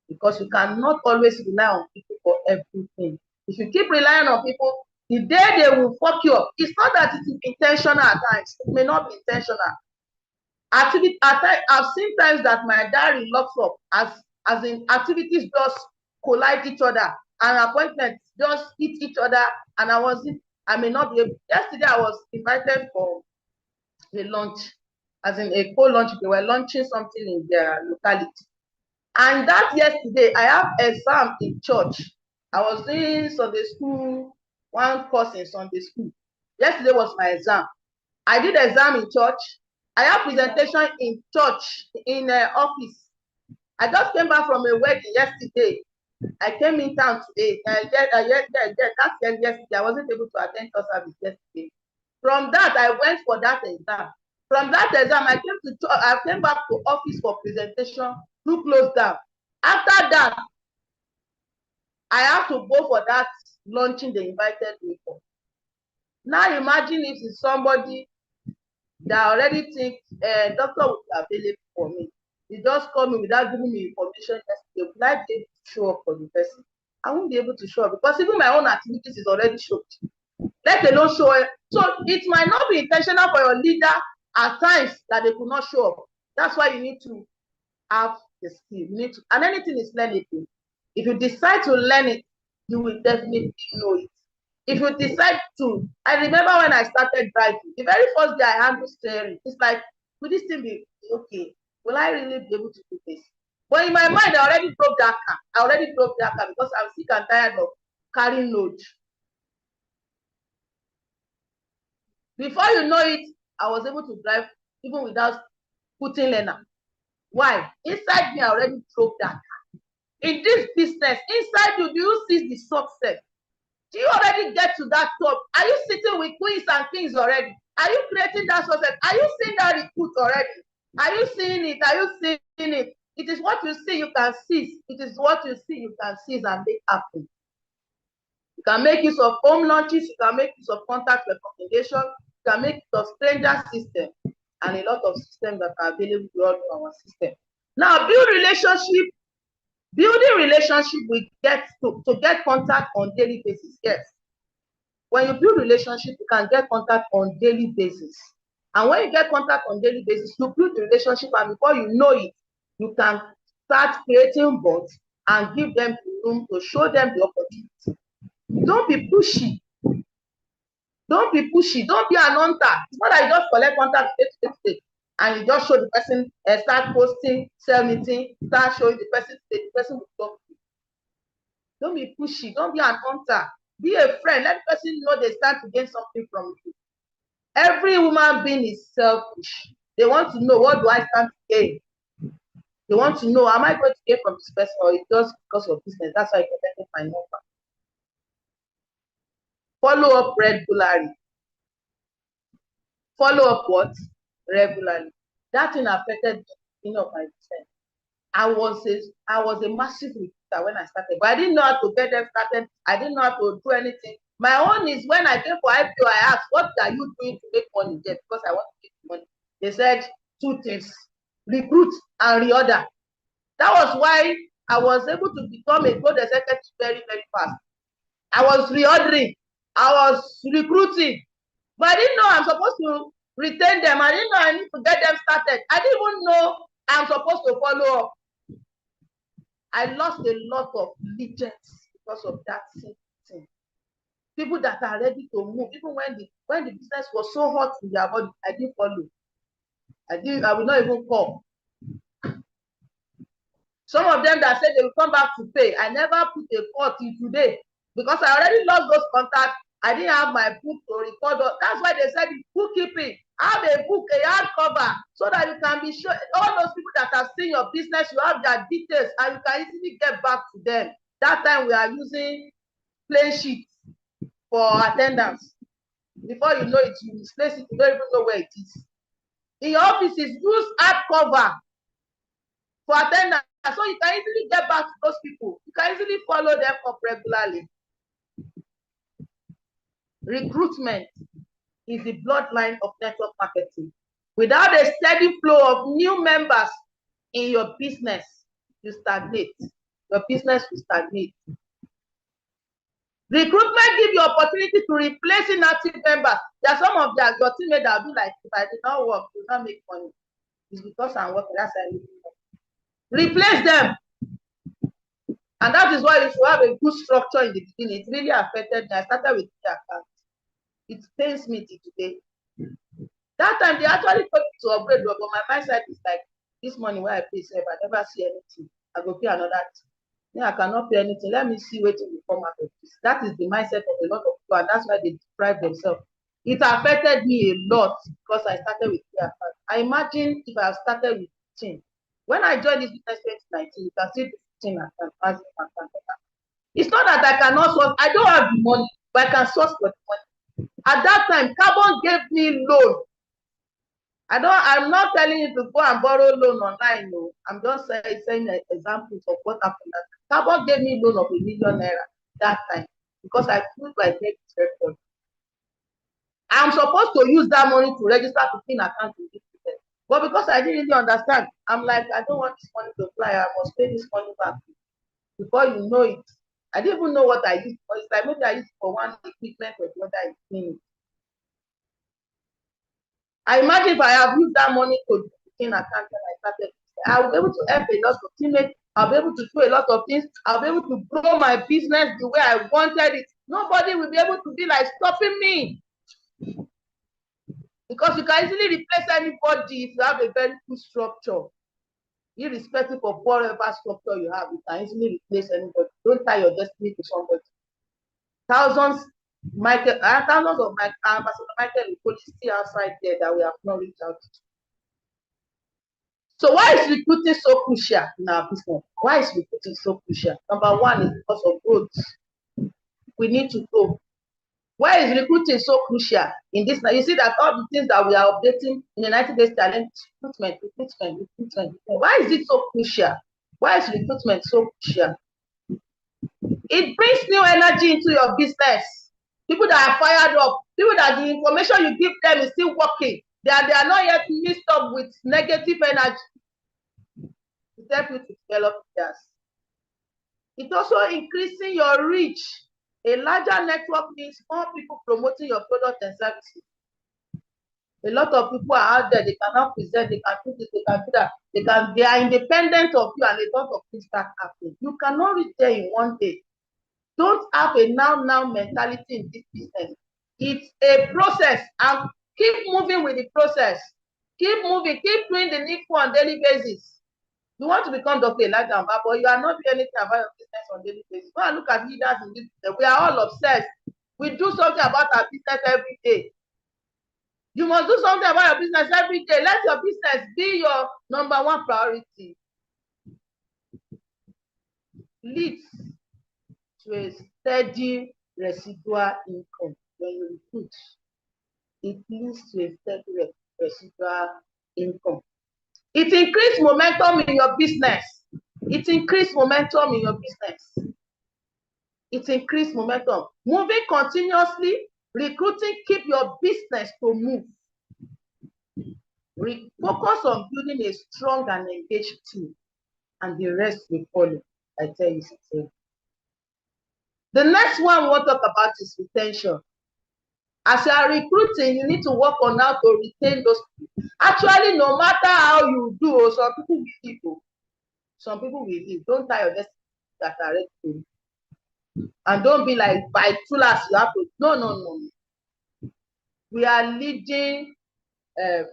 Because you cannot always rely on people for everything. If you keep relying on people, the day they will fuck you up, it's not that it is intentional at times. It may not be intentional. I've seen times that my diary locks up as in activities just collide each other and appointments just hit each other, and I may not be able. Yesterday I was invited for a lunch, as in a co-lunch. They were launching something in their locality. And that yesterday, I have exam in church. I was doing Sunday school, one course in Sunday school. Yesterday was my exam. I did exam in church. I have presentation in church, in office. I just came back from a wedding yesterday. I came in town today. Yesterday. I wasn't able to attend church service yesterday. From that, I went for that exam. From that exam, I came back to office for presentation, to close down. After that, I have to go for that launching they invited me for. Now imagine if it's somebody that already think doctor will be available for me. He just call me without giving me information yesterday. Will I be able to show up for the person? I won't be able to show up because even my own activities is already shown. Let alone show it. So it might not be intentional for your leader at times that they could not show up. That's why you need to have the skill. You need to, and anything is learnable. If you decide to learn it, you will definitely know it. If you decide to, I remember when I started driving, the very first day I handled steering, it's like, will this thing be okay? Will I really be able to do this? But in my mind, I already drove that car. Because I'm sick and tired of carrying load. Before you know it, I was able to drive even without putting learner. Why? Inside me, I already drove that car. In this business, inside you, do you see the success? Do you already get to that top? Are you sitting with queens and kings already? Are you creating that success? Are you seeing that recruit already? Are you seeing it? Are you seeing it? It is what you see, you can seize. It is what you see, you can seize and make happen. You can make use of home launches, you can make use of contact recommendation, you can make use of stranger system, and a lot of systems that are available to our system. Now, building relationship we get to get contact on daily basis. Yes. When you build relationship, you can get contact on daily basis. And when you get contact on daily basis, you build the relationship, and before you know it, you can start creating bonds and give them room to show them the opportunity. Don't be pushy. Don't be pushy. Don't be an hunter. It's not that you just collect contact and you just show the person, start posting, sell meeting, start showing the person will talk to you. Don't be pushy. Don't be an hunter. Be a friend. Let the person know they stand to gain something from you. Every human being is selfish. They want to know, what do I stand to gain? They want to know, am I going to gain from this person, or it's just because of business? That's why I get my number. Follow up regularly. Follow up what? Regularly. That thing affected me of my business. I was a massive recruiter when I started, but I didn't know how to get them started. I didn't know how to do anything. My own is when I came for IPO, I asked, what are you doing to make money? Yes, because I want to make money. They said two things: recruit and reorder. That was why I was able to become a good executive very, very fast. I was reordering, I was recruiting, but I didn't know I'm supposed to retain them. I didn't know I need to get them started. I didn't even know I'm supposed to follow up. I lost a lot of legends because of that thing. People that are ready to move, even when the business was so hot in their body, I didn't follow. I will not even come. Some of them that said they will come back to pay, I never put a call till today because I already lost those contacts. I didn't have my book to record. That's why they said bookkeeping. Have a book, a hardcover, so that you can be sure all those people that have seen your business, you have their details, and you can easily get back to them. That time we are using plain sheets for attendance. Before you know it, you misplace it, you don't even know where it is. In your offices, use hardcover for attendance, so you can easily get back to those people. You can easily follow them up regularly. Recruitment is the bloodline of network marketing. Without a steady flow of new members in your business, you stagnate. Your business will stagnate. Recruitment gives you opportunity to replace inactive members. There are some of your teammates that will be like, if I did not work, you will not make money. It's because I'm working. That's why I need to replace them. And that is why you should have a good structure in the beginning. It really affected me. I started with the account. It pains me till today. That time they actually told me to upgrade, but my mindset is like, this money where I pay, if I never see anything, I go pay another thing. Yeah, I cannot pay anything. Let me see waiting to come out of this. That is the mindset of a lot of people, and that's why they deprive themselves. It affected me a lot because I started with the account. I imagine if I started with 15. When I joined this business 2019, you can see the 15 account. It's not that I cannot source, I don't have the money, but I can source for the money. At that time, Carbon gave me loan. I'm not telling you to go and borrow loan online. No, I'm just saying examples of what happened. Carbon gave me loan of ₦1 million that time because I put my credit record. I'm supposed to use that money to register 15 accounts in this business. But because I didn't really understand, I'm like, I don't want this money to fly. I must pay this money back. Before you know it, I didn't even know what I used for. It's like maybe I used for one equipment or the other thing. I imagine if I have used that money to in account when I started, I will be able to help a lot of teammates. I'll be able to do a lot of things. I'll be able to grow my business the way I wanted it. Nobody will be able to be like stopping me. Because you can easily replace anybody if you have a very good structure. Irrespective of whatever structure you have, you can easily replace anybody. Don't tie your destiny to somebody. Thousands of Michael still outside there that we have not reached out to. So why is recruiting so crucial in our business? Why is recruiting so crucial? Number one is because of growth. We need to grow. Why is recruiting so crucial in this? Now you see that all the things that we are updating in the 90 days challenge, recruitment. Why is it so crucial? Why is recruitment so crucial? It brings new energy into your business. People that are fired up, people that the information you give them is still working. They are not yet mixed up with negative energy. It helps you to develop theirs. It also increasing your reach. A larger network means more people promoting your product and services. A lot of people are out there, they cannot present, they can do this, they can do that. They are independent of you, and a lot of things start happening. You cannot reach there in one day. Don't have a now mentality in this business. It's a process, and keep moving with the process. Keep moving, keep doing the needful on daily basis. You want to become Dr. Elijah Mbah, but you are not doing anything about your business on daily basis. Go and look at leaders in this business. We are all obsessed. We do something about our business every day. You must do something about your business every day. Let your business be your number one priority. Leads to a steady residual income when you recruit. It leads to a steady residual income. It increases momentum in your business. It increases momentum in your business. It increases momentum. Moving continuously, recruiting, keep your business to move. Focus on building a strong and engaged team and the rest will follow. I tell you, sister. The next one we want to talk about is retention. As you are recruiting, you need to work on how to retain those people. Actually, no matter how you do, some people will leave. Some people will leave. Don't tie your destiny that are ready to leave. And don't be like, by tulas, you have to. No, no, no. We are leading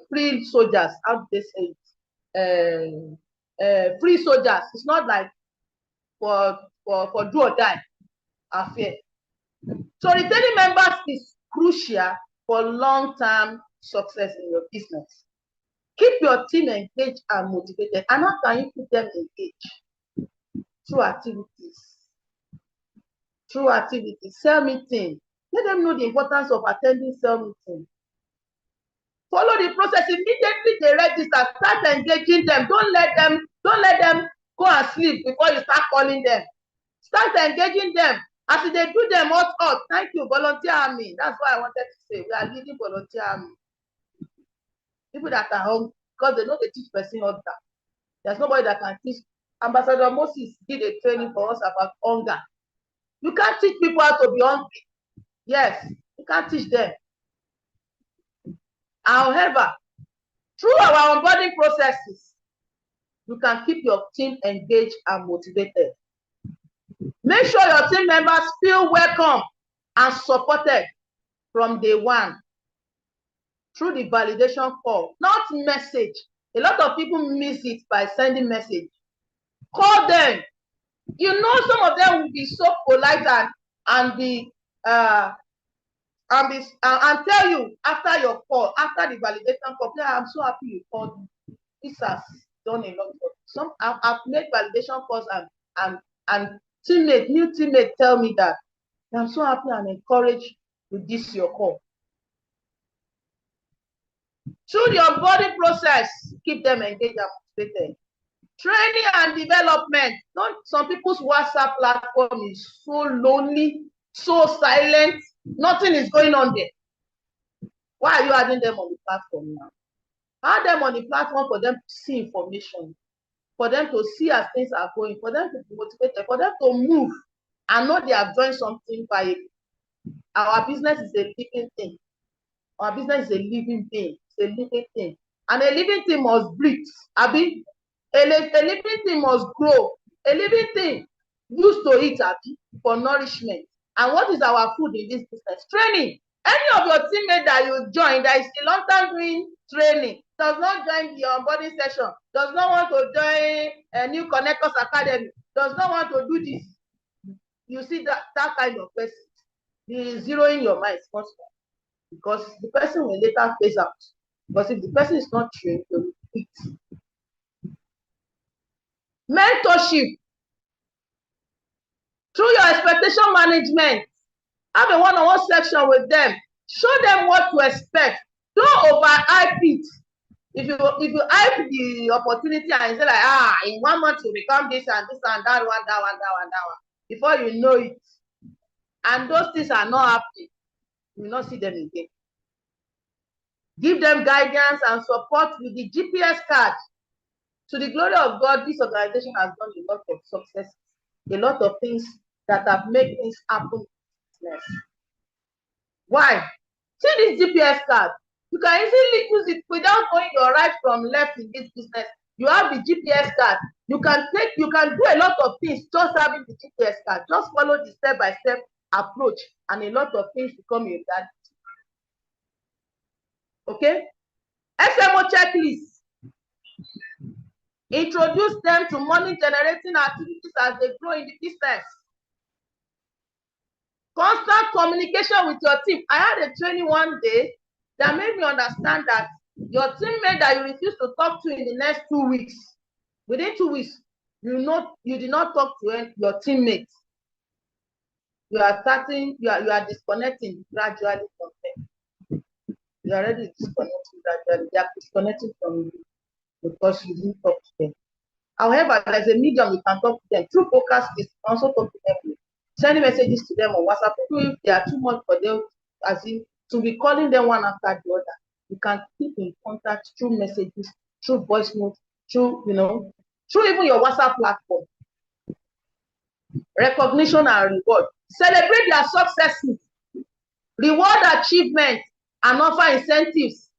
free soldiers. How do they say it? Free soldiers. It's not like for do or die affair. So retaining members is crucial for long-term success in your business. Keep your team engaged and motivated. And how can you keep them engaged? Through activities. Through activities. Sell meeting. Let them know the importance of attending sell meeting. Follow the process. Immediately they register, start engaging them. Don't let them go and sleep before you start calling them. Start engaging them. As they do them hot. Thank you, volunteer army. That's what I wanted to say. We are leading volunteer army. People that are hungry, because they know they teach person hunger. There's nobody that can teach. Ambassador Moses did a training for us about hunger. You can't teach people how to be hungry. Yes, you can't teach them. However, through our onboarding processes, you can keep your team engaged and motivated. Make sure your team members feel welcome and supported from day one through the validation call, not message. A lot of people miss it by sending message. Call them. You know, some of them will be so polite and tell you after your call, after the validation call, I'm so happy you called me. This has done a lot of some. I've made validation calls and new teammates tell me that I'm so happy and encouraged with this your call. Through the onboarding process, keep them engaged and motivated. Training and development. Some people's WhatsApp platform is so lonely, so silent. Nothing is going on there. Why are you adding them on the platform now? Add them on the platform for them to see information, for them to see as things are going, for them to be motivated, for them to move and know they have joined something by our business is a living thing. Our business is a living thing. It's a living thing. And a living thing must breathe. Abi, a living thing must grow. A living thing used to eat, Abi, for nourishment. And what is our food in this business? Training. Any of your teammates that you join that is a long time doing training, does not join the onboarding session, does not want to join a New Connectors Academy, does not want to do this. You see that kind of person, the zeroing your mind is possible. Because the person will later phase out. Because if the person is not trained, they will quit. Mentorship. Through your expectation management, have a one-on-one section with them. Show them what to expect. Don't overhype it. If you hype the opportunity and say like, in 1 month you become this and this and that one, before you know it, and those things are not happening, you will not see them again. Give them guidance and support with the GPS card. To the glory of God, this organization has done a lot of success, a lot of things that have made things happen. Why? See this GPS card. You can easily use it without knowing your right from left in this business. You have the GPS card. You can do a lot of things just having the GPS card. Just follow the step-by-step approach, and a lot of things become a reality. Okay? SMO checklist. Introduce them to money generating activities as they grow in the business. Constant communication with your team. I had a training one day that made me understand that your teammate that you refuse to talk to in the next 2 weeks, within 2 weeks, you did not talk to your teammates. You are disconnecting gradually from them. You are already disconnecting gradually. They are disconnecting from you because you didn't talk to them. However, there's a medium you can talk to them. Through podcast, you can also talk to them. Sending messages to them on WhatsApp. If they are too much for them, as in to be calling them one after the other, you can keep in contact through messages, through voice notes, through through even your WhatsApp platform. Recognition and reward. Celebrate their successes, reward achievements, and offer incentives.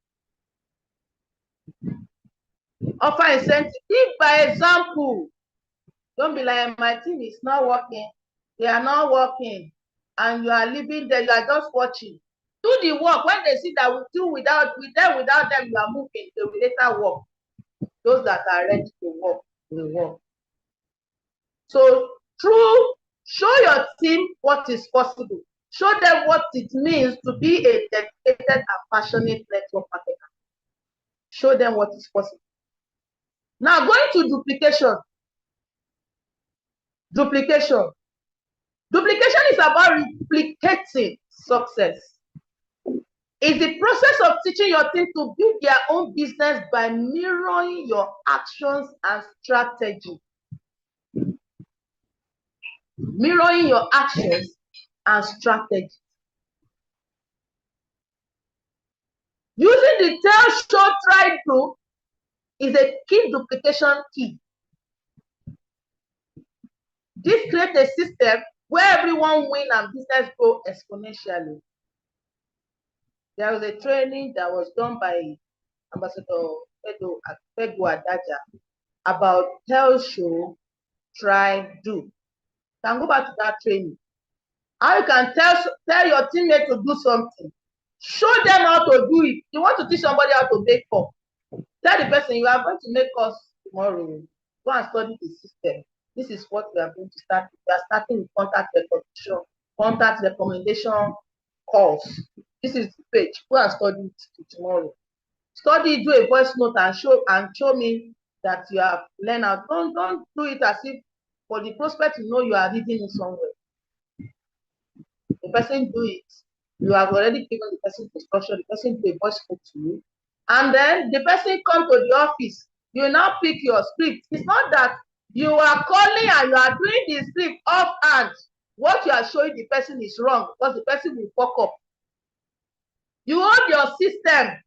Offer incentives. If, by example, don't be like, my team is not working, they are not working, and you are living there, you are just watching. Do the work. When they see that we do without them, you are moving, they will later work. Those that are ready to work will work. So show your team what is possible. Show them what it means to be a dedicated and passionate network marketer. Show them what is possible. Now, going to duplication. Duplication is about replicating success. It's the process of teaching your team to build their own business by mirroring your actions and strategy. Mirroring your actions and strategy. Using the tell, show, try, do is a key duplication key. This creates a system where everyone wins and business grow exponentially. There was a training that was done by Ambassador Pedro Adaja about tell, show, try, do. You can go back to that training. How you can tell your teammate to do something. Show them how to do it. You want to teach somebody how to make calls. Tell the person, you are going to make calls tomorrow. Go and study the system. This is what we are going to start. We are starting with contact recommendation calls. This is the page. Go and study it tomorrow. Study, do a voice note and show me that you have learned out. Don't do it as if for the prospect to know you are reading it somewhere. The person do it. You have already given the person instruction. The person do a voice note to you, and then the person come to the office. You now pick your script. It's not that you are calling and you are doing the script offhand. What you are showing the person is wrong because the person will fuck up. You hold your system,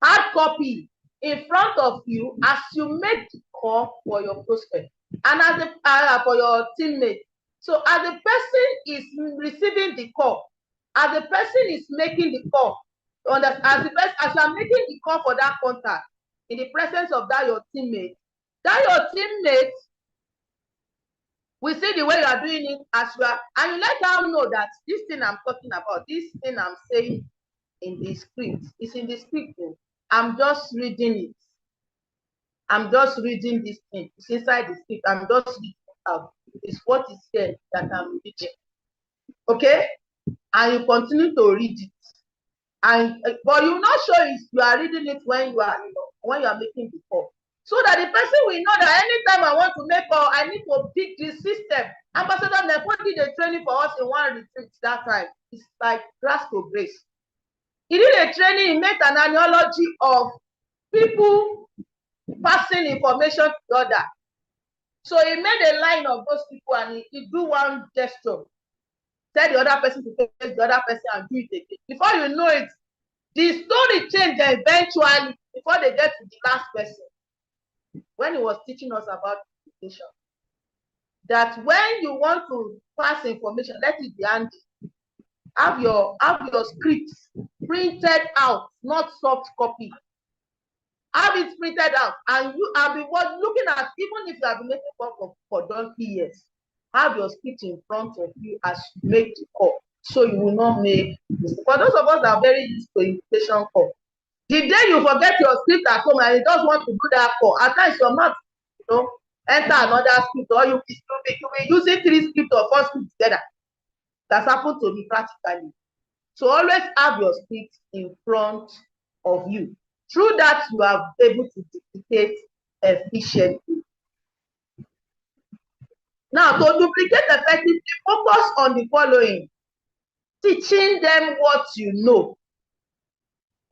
hard copy, in front of you as you make the call for your prospect and as for your teammate. So as the person is receiving the call, as the person is making the call, as you are making the call for that contact in the presence of your teammate will see the way you are doing it as well, and you let them know that this thing I'm talking about, this thing I'm saying in the script, is in the script. I'm just reading it. I'm just reading this thing. It's inside the script. I'm just reading it out. It's what is said that I'm reading. Okay? And you continue to read it. But you not sure if you are reading it when you are, when you are making the call. So that the person will know that anytime I want to make call, I need to pick the system. Ambassador Nepo did a training for us in one retreat that time. It's like grass to grace. He did a training, he made an analogy of people passing information to the other. So he made a line of those people and he do one gesture. Tell the other person to face the other person and do it again. Before you know it, the story changed eventually before they get to the last person. When he was teaching us about communication, that when you want to pass information, let it be handy. Have your scripts printed out, not soft copy. Have it printed out, and you have been looking at, even if you have been making call for donkey years, have your script in front of you as you make the call, so you will not make mistakes. For those of us that are very used to invitation call, the day you forget your script at home and you just want to do that call, at times your mouth, enter another script, or you'll be using 3 scripts or 4 scripts together. That's happened to me practically. So always have your script in front of you. Through that, you are able to duplicate efficiently. Now, to duplicate effectively, focus on the following. Teaching them what you know.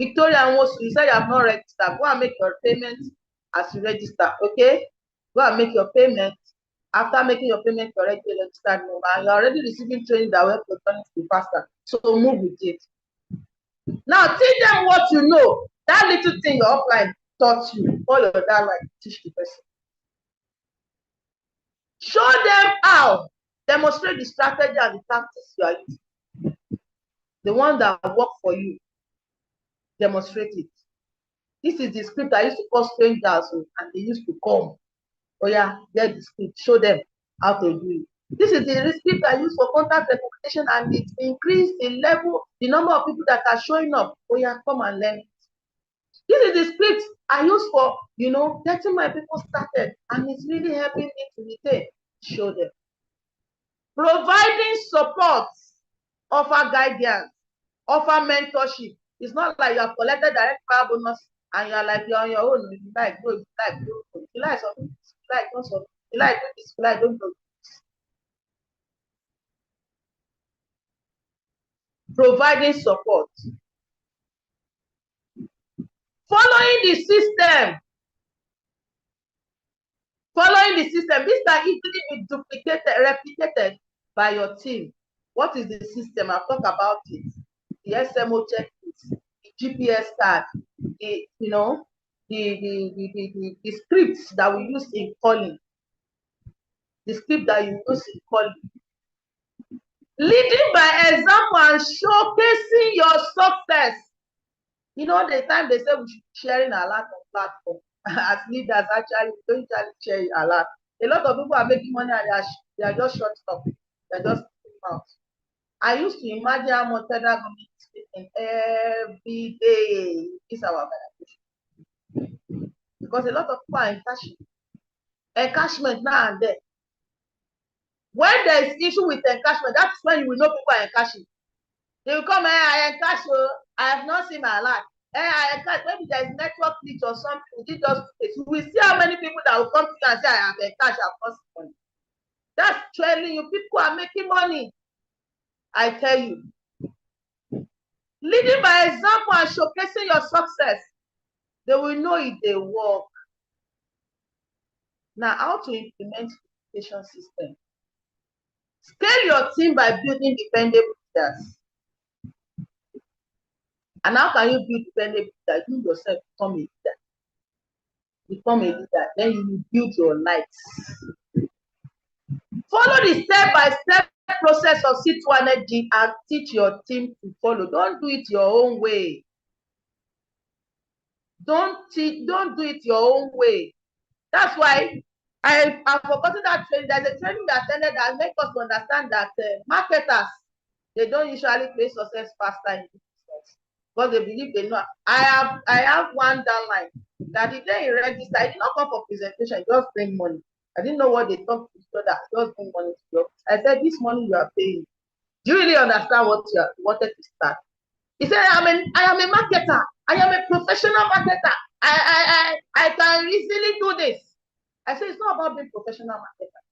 Victoria, you said you have not registered. Go and make your payment as you register, okay? Go and make your payment. After making your payment, you're already registered. And you're already receiving training that will help your training to be faster. So move with it. Now, teach them what you know. That little thing you're offline. taught you, all your dad like teach the person. Show them how. Demonstrate the strategy and the tactics you are using. The one that work for you. Demonstrate it. This is the script I used to call strangers, and they used to come. Oh yeah, get the script. Show them how to do it. This is the script I use for contact recognition, and it increased the level, the number of people that are showing up. Oh yeah, come and learn it. This is the script I use for, getting my people started, and it's really helping me to retain. Show them. Providing support, offer guidance, offer mentorship. It's not like you have collected direct power bonus and you're like, you're on your own. If you like, go. If you like, go. If you like something, if you like, don't something. If you like, do this. If you like, don't do this. Providing support. Following the system. Following the system. This can easily be duplicated, replicated by your team. What is the system? I'll talk about it. The SMO checklist, the GPS card, the scripts that we use in calling. The script that you use in calling. Leading by example and showcasing your success. The time they say we should be sharing a lot on platform. As leaders, actually, we don't actually share a lot. A lot of people are making money and they are just short up. They're just out. I used to imagine how much federal government is spending every day. It's our organization. Because a lot of people are encashment now and then. When there is issue with encashment, that's when you will know people are encashing. They will come, I encash, I have not seen my life. I encash, maybe there is network glitch or something. You will see how many people that will come to you and say, I have encash, I have not seen money. That's telling you people are making money. I tell you. Leading by example and showcasing your success. They will know if they work. Now, how to implement the education system? Scale your team by building dependable leaders. And how can you build dependable leaders? You yourself become a leader. Become a leader. Then you will build your lights. Follow the step-by-step process of C2 Energy and teach your team to follow. Don't do it your own way. Don't do it your own way. That's why I've forgotten that training. There's a training that attended that makes us understand that marketers, they don't usually create success faster in business because they believe they know. I have one downline that the day he registered, I did not come for presentation, just bring money. I didn't know what they talked to each other, just bring money to you. I said, this money you are paying, do you really understand what you wanted to start? He said, I am a marketer. I am a professional marketer. I can easily do this. I said, it's not about being professional marketer.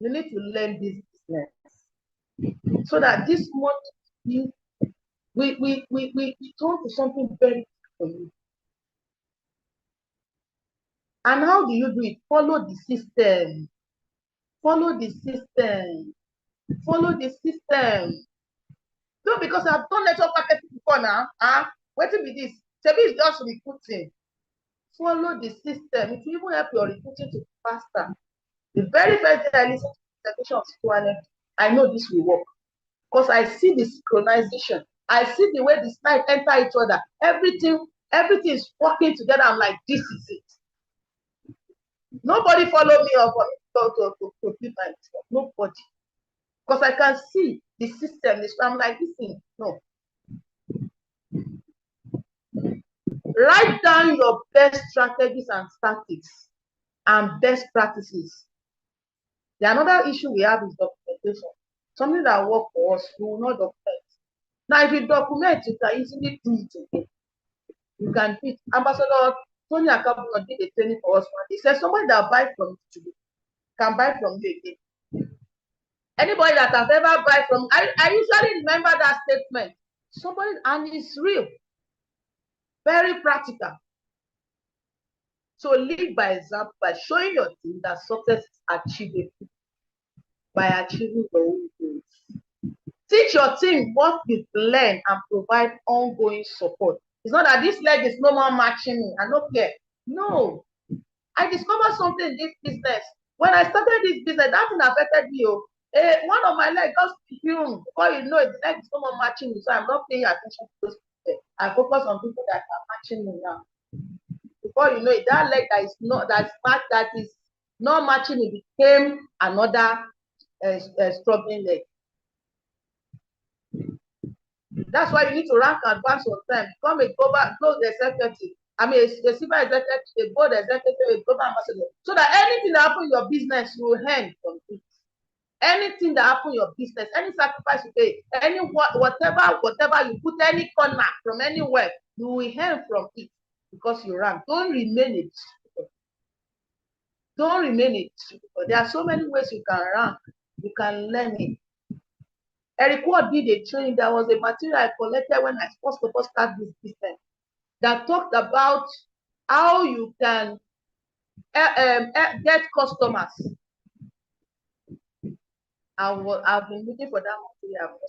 You need to learn this business so that this money we turn to something very good for you. And how do you do it? Follow the system. Follow the system. Follow the system. No, because I've done network marketing before now. What will be this? Maybe it's just recruiting. Follow the system. It will even help your recruiting to be faster. The very first day I listened to the presentation of C2 I know this will work. Because I see the synchronization. I see the way the slides enter each other. Everything is working together. I'm like, this is it. Nobody follow me up to complete my stuff. Nobody. Because I can see the system. I'm like, this thing. No. Write down your best strategies and tactics and best practices. The another issue we have is documentation. Something that works for us, we will not document. Now, if you document, you can easily do it again. You can do it. Ambassador Tony Akabuko did a training for us. He said somebody that buy from you today can buy from you again. Anybody that has ever buy from, I usually remember that statement. Somebody, and it's real. Very practical. So lead by example, by showing your team that success is achievable by achieving your own goals. Teach your team what you've learned and provide ongoing support. It's not that this leg is no more matching me. I don't care. No. I discovered something in this business. When I started this business, that thing affected me. One of my legs just healed. Before you know it, the leg is no more matching me. So I'm not paying attention to those people. I focus on people that are matching me now. Before you know it, that leg that is not matching me became another struggling leg. That's why you need to rank advance your time. Become a global executive. I mean, a silver executive, a gold executive, a global ambassador. So that anything that happens in your business, you will earn from it. Anything that happens in your business, any sacrifice you pay, whatever you put any corner from anywhere, you will earn from it because you rank. Don't remain it. Don't remain it. There are so many ways you can rank. You can learn it. Eric Ward did a training. There was a material I collected when I first started this business that talked about how you can get customers. I've been looking for that material.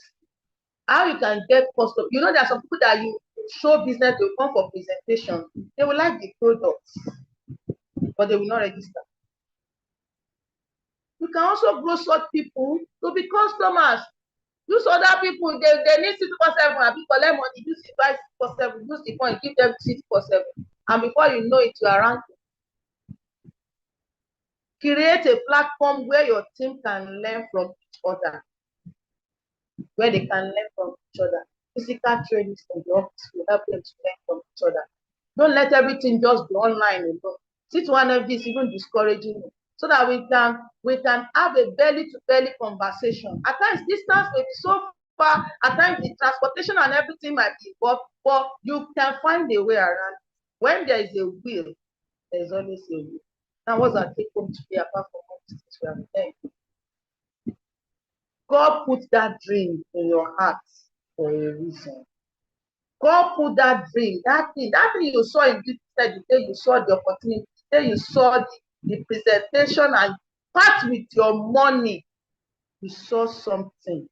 How you can get customers. You know, there are some people that you show business, they will come for presentation. They will like the products, but they will not register. You can also grow such people to be customers. Use other people, they need 647 and people collect money, use it by 647, use the point, give them 647. And before you know it, you are ranking. Create a platform where your team can learn from each other. Where they can learn from each other. Physical trainings from the office will help them to learn from each other. Don't let everything just be online alone. Sit one of this even discouraging you. So that we can have a belly-to-belly conversation. At times, distance may be so far. At times, the transportation and everything might be involved, but you can find a way around. When there is a will, there is always a will. Now, what's our take home today apart from all these things we have done? God put that dream in your heart for a reason. God put that dream, that thing you saw in this the day you saw the opportunity, the day you saw the presentation and part with your money, you saw something.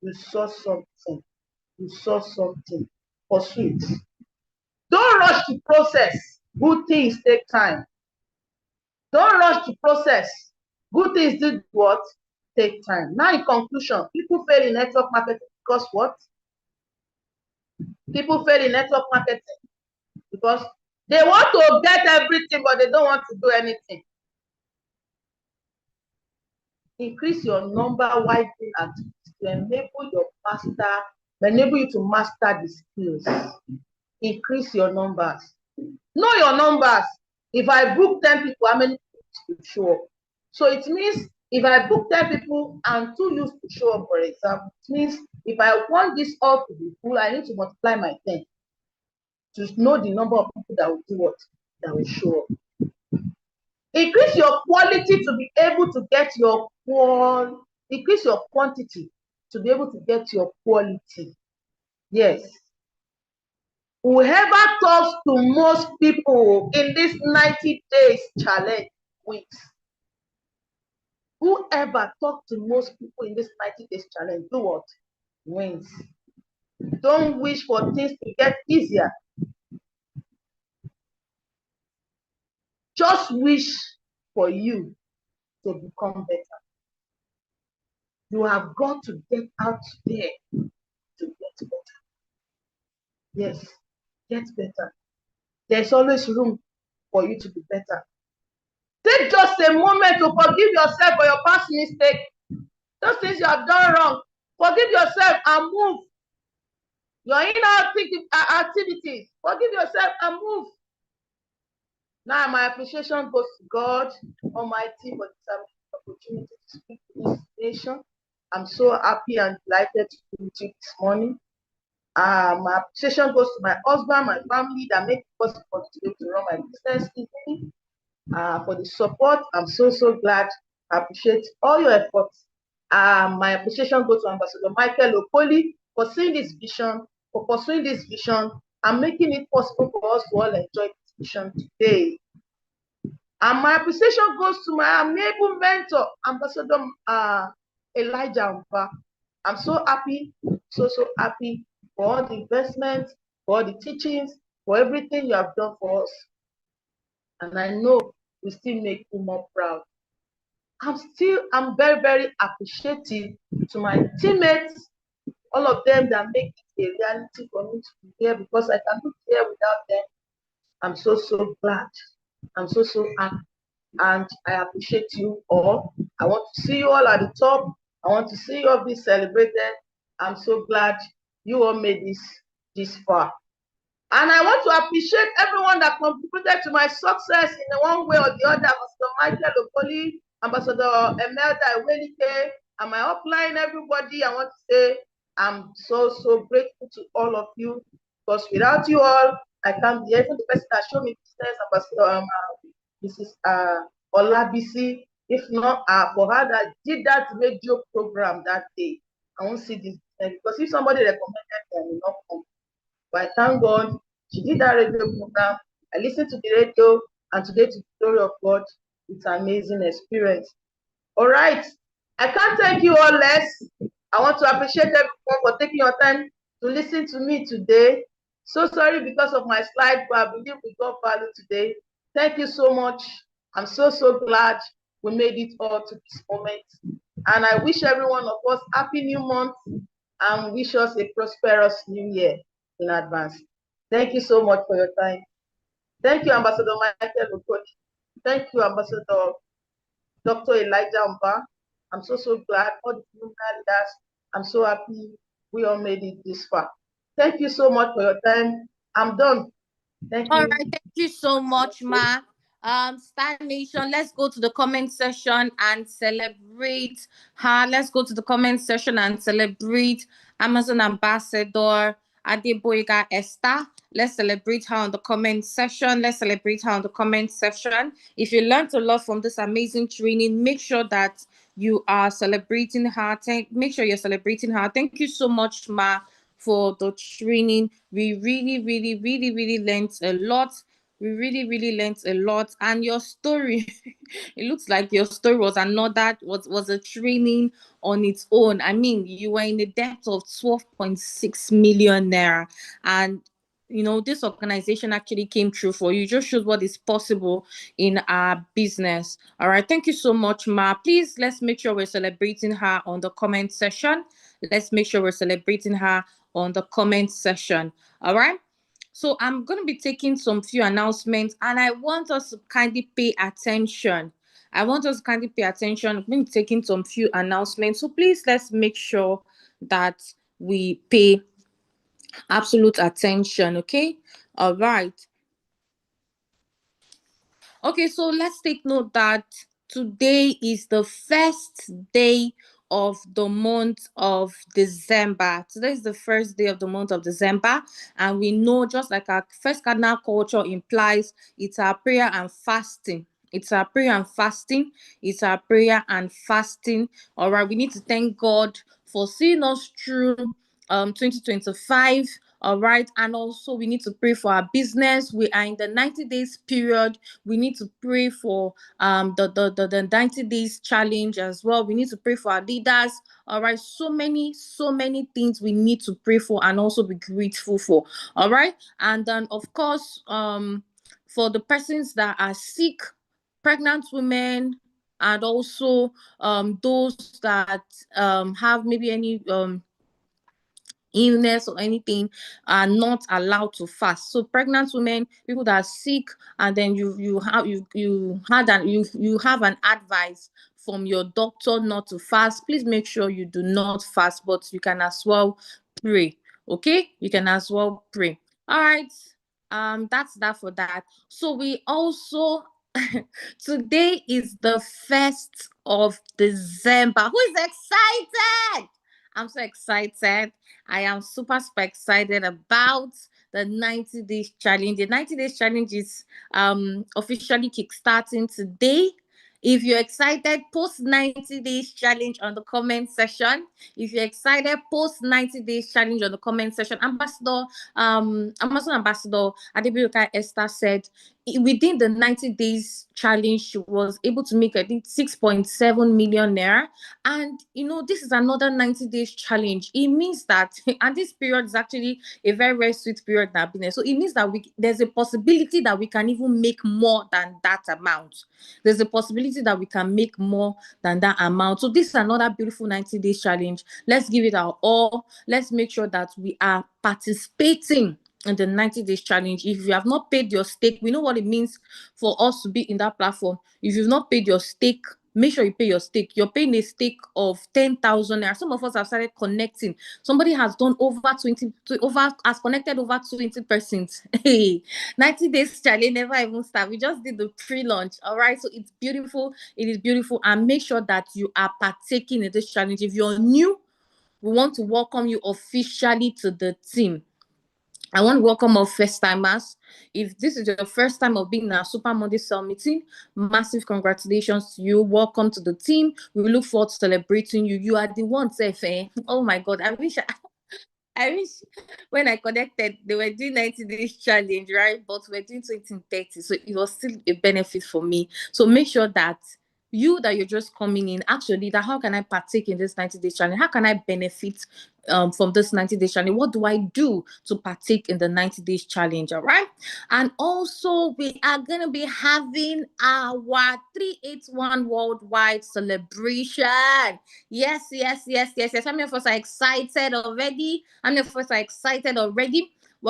You saw something. You saw something. Pursue it. Don't rush the process. Good things take time. Don't rush the process. Good things do what? Take time. Now, in conclusion, people fail in network marketing because what? People fail in network marketing because they want to get everything, but they don't want to do anything. Increase your number widening activities to enable you to master the skills. Increase your numbers. Know your numbers. If I book 10 people, how many people will show up? So it means if I book 10 people and 2 used to show up, for example, it means if I want this all to be full, I need to multiply my 10 to know the number of people that will do what? That will show up. Increase your quality to be able to get your increase your quantity to be able to get your quality. Yes. Whoever talks to most people in this 90 days challenge wins. Whoever talks to most people in this 90 days challenge, do what? Wins. Don't wish for things to get easier. Just wish for you to become better. You have got to get out there to get better. Yes, get better. There's always room for you to be better. Take just a moment to forgive yourself for your past mistake. Those things you have done wrong. Forgive yourself and move. Your inner activities. Forgive yourself and move. Now my appreciation goes to God Almighty for this opportunity to speak to this nation. I'm so happy and delighted to be with you this morning. My appreciation goes to my husband, my family that make it possible to be able to run my business easily. For the support, I'm so glad. I appreciate all your efforts. My appreciation goes to Ambassador Michael Okoli for seeing this vision, for pursuing this vision, and making it possible for us to all enjoy this vision today. And my appreciation goes to my amiable mentor, Ambassador Elijah Umpa. I'm so happy, so happy for all the investments, for all the teachings, for everything you have done for us. and I know we still make you more proud. I'm very, very appreciative to my teammates, all of them that make it a reality for me to be here, because I cannot be here without them. I'm so, so glad. I'm so, so happy. And I appreciate you all. I want to see you all at the top. I want to see you all be celebrated. I'm so glad you all made this far. And I want to appreciate everyone that contributed to my success in one way or the other. Ambassador Michael Okoli, Ambassador Emelda Iwelike, and my upline, everybody. I want to say I'm so, so grateful to all of you, because without you all, I can't be. Even the person that showed me business, Ambassador Mrs. Olabisi, if not for her that did that radio program that day, I won't see this business, because if somebody recommended me, I will not come. But I thank God she did that radio program. I listened to the radio, and today, to the glory of God, it's an amazing experience. All right. I can't thank you all less. I want to appreciate everyone for taking your time to listen to me today. So sorry because of my slide, but I believe we got value today. Thank you so much. I'm so, so glad we made it all to this moment. And I wish every one of us happy new month, and wish us a prosperous new year in advance. Thank you so much for your time. Thank you, Ambassador Michael Okoli. Thank you, Ambassador Dr. Elijah Mba. I'm so, so glad. All the leaders, I'm so happy we all made it this far. Thank you so much for your time. I'm done. Thank you. All right, thank you so much, Ma. Star Nation, let's go to the comment section and celebrate her. Let's go to the comment section and celebrate Amazon Ambassador Adeboyega Esther. Let's celebrate her on the comment section. Let's celebrate her on the comment section. If you learned a lot from this amazing training, make sure that you are celebrating her. Make sure you're celebrating her. Thank you so much, Ma, for the training. We really learned a lot. We really learned a lot. And your story, it looks like your story was a training on its own. I mean, you were in the depth of 12.6 million naira, and you know, this organization actually came true for you. Just shows what is possible in our business. All right, thank you so much, Ma. Please, let's make sure we're celebrating her on the comment section. Let's make sure we're celebrating her on the comment section. All right, so I'm going to be taking some few announcements, and I want us to kindly pay attention. I'm going to be taking some few announcements, so please let's make sure that we pay absolute attention. Okay, all right. Okay, so let's take note that today is the first day of the month of December. Today is the first day of the month of December, and we know, just like our first cardinal culture implies, it's our prayer and fasting. It's our prayer and fasting. It's our prayer and fasting. All right, we need to thank God for seeing us through 2025. All right, and also we need to pray for our business. We are in the 90 days period. We need to pray for the 90 days challenge as well. We need to pray for our leaders. All right, so many things we need to pray for and also be grateful for. All right, and then of course for the persons that are sick, pregnant women, and also those that have maybe any illness or anything, are not allowed to fast. So pregnant women, people that are sick, and then you have an advice from your doctor not to fast, please make sure you do not fast, but you can as well pray. Okay, you can as well pray. All right, that's that for that. So we also today is the 1st of December. Who is excited? I'm so excited. I am super excited about the 90 days challenge. The 90 days challenge is officially kickstarting today. If you're excited, post 90 days challenge on the comment section. If you're excited, post 90 days challenge on the comment section. Amazon Ambassador Adeboyega Esther said, within the 90 days challenge, she was able to make, I think, 6.7 million naira. And this is another 90 days challenge. It means that, and this period is actually a very, very sweet period in our business. So it means that there's a possibility that we can even make more than that amount. There's a possibility that we can make more than that amount. So this is another beautiful 90 days challenge. Let's give it our all. Let's make sure that we are participating in the 90 days challenge. If you have not paid your stake, we know what it means for us to be in that platform. If you've not paid your stake, make sure you pay your stake. You're paying a stake of 10,000 naira. Some of us have started connecting. Somebody has done has connected over 20%. Hey, 90 days challenge never even start. We just did the pre-launch. All right. So it's beautiful. It is beautiful. And make sure that you are partaking in this challenge. If you're new, we want to welcome you officially to the team. I want to welcome our first timers. If this is your first time of being in our Super Monday Cell meeting, massive congratulations to you. Welcome to the team. We look forward to celebrating you. You are the one, Sefe. Oh my God. I wish when I connected, they were doing 90 days challenge, right? But we're doing 2030. So it was still a benefit for me. So make sure that you're just coming in, actually, that how can I partake in this 90 days challenge? How can I benefit from this 90 days challenge? What do I do to partake in the 90 days challenge? All right. And also, we are going to be having our 381 worldwide celebration. Yes. How many of us are excited already? We're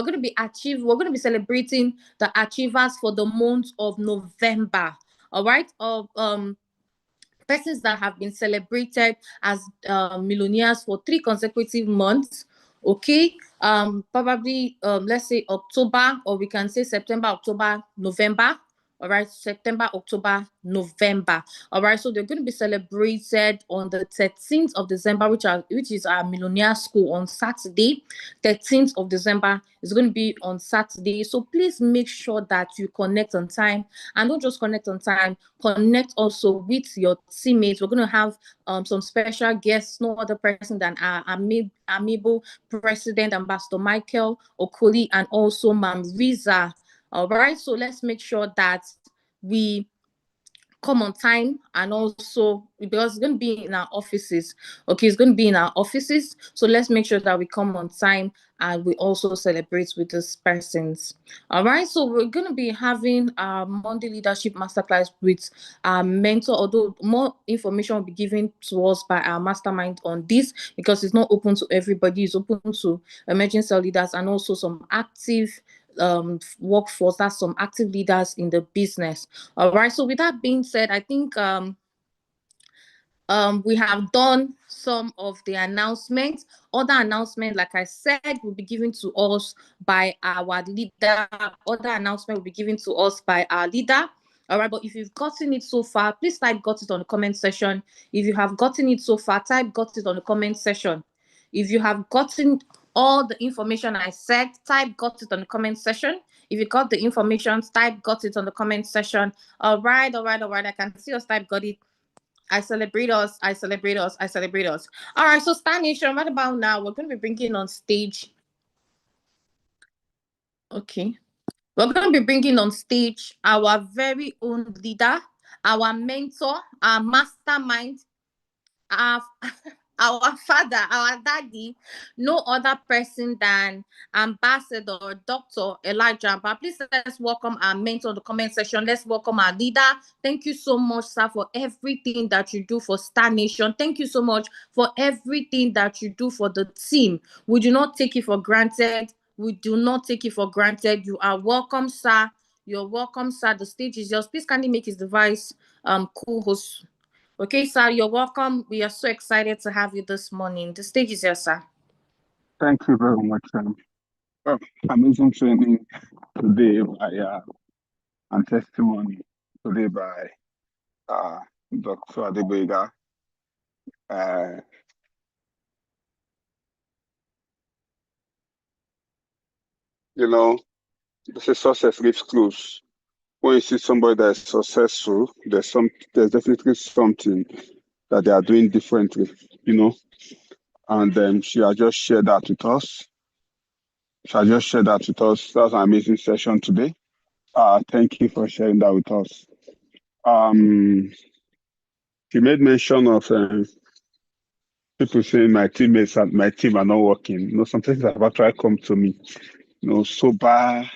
going to be celebrating the achievers for the month of November. All right. Persons that have been celebrated as millionaires for 3 consecutive months. Okay. Probably let's say October, or we can say September, October, November. All right, September, October, November. All right, so they're going to be celebrated on the 13th of December, which is our Millionaire School on Saturday. 13th of December is going to be on Saturday. So please make sure that you connect on time, and don't just connect on time. Connect also with your teammates. We're going to have some special guests, no other person than our amiable President Ambassador Michael Okoli and also Mam Riza. All right, so let's make sure that we come on time, and also because it's going to be in our offices. Okay, it's going to be in our offices, so let's make sure that we come on time and we also celebrate with these persons. All right, so we're going to be having our Monday Leadership Masterclass with our mentor, although more information will be given to us by our mastermind on this, because it's not open to everybody. It's open to emerging cell leaders and also some active workforce, that's some active leaders in the business. All right, so with that being said, I think we have done some of the announcements. Other announcements, like I said, will be given to us by our leader. Other announcement will be given to us by our leader. All right, but if you've gotten it so far, please type "got it" on the comment section. If you have gotten it so far, type "got it" on the comment section. If you have gotten all the information I said, type "got it" on the comment section. If you got the information, type "got it" on the comment section. All right. I can see us type "got it." I celebrate us. All right, so Star Nation, what about now? We're going to be bringing on stage. Okay. We're going to be bringing on stage our very own leader, our mentor, our mastermind, our father, our daddy, no other person than Ambassador Dr. Elijah. But please, let's welcome our mentor in the comment section. Let's welcome our leader. Thank you so much, sir, for everything that you do for Star Nation. Thank you so much for everything that you do for the team. We do not take it for granted. You are welcome, sir. You're welcome, sir. The stage is yours. Please kindly make his device co-host. Okay, sir, you're welcome. We are so excited to have you this morning. The stage is yours, sir. Thank you very much. Amazing training today by and testimony today by Dr. Adegboyega. This is success gives clues. When you see somebody that is successful, there's definitely something that they are doing differently, and she has just shared that with us. That was an amazing session today. Thank you for sharing that with us. Um, you made mention of people saying my teammates and my team are not working. You know, some places have actually come to me. You know, so bad.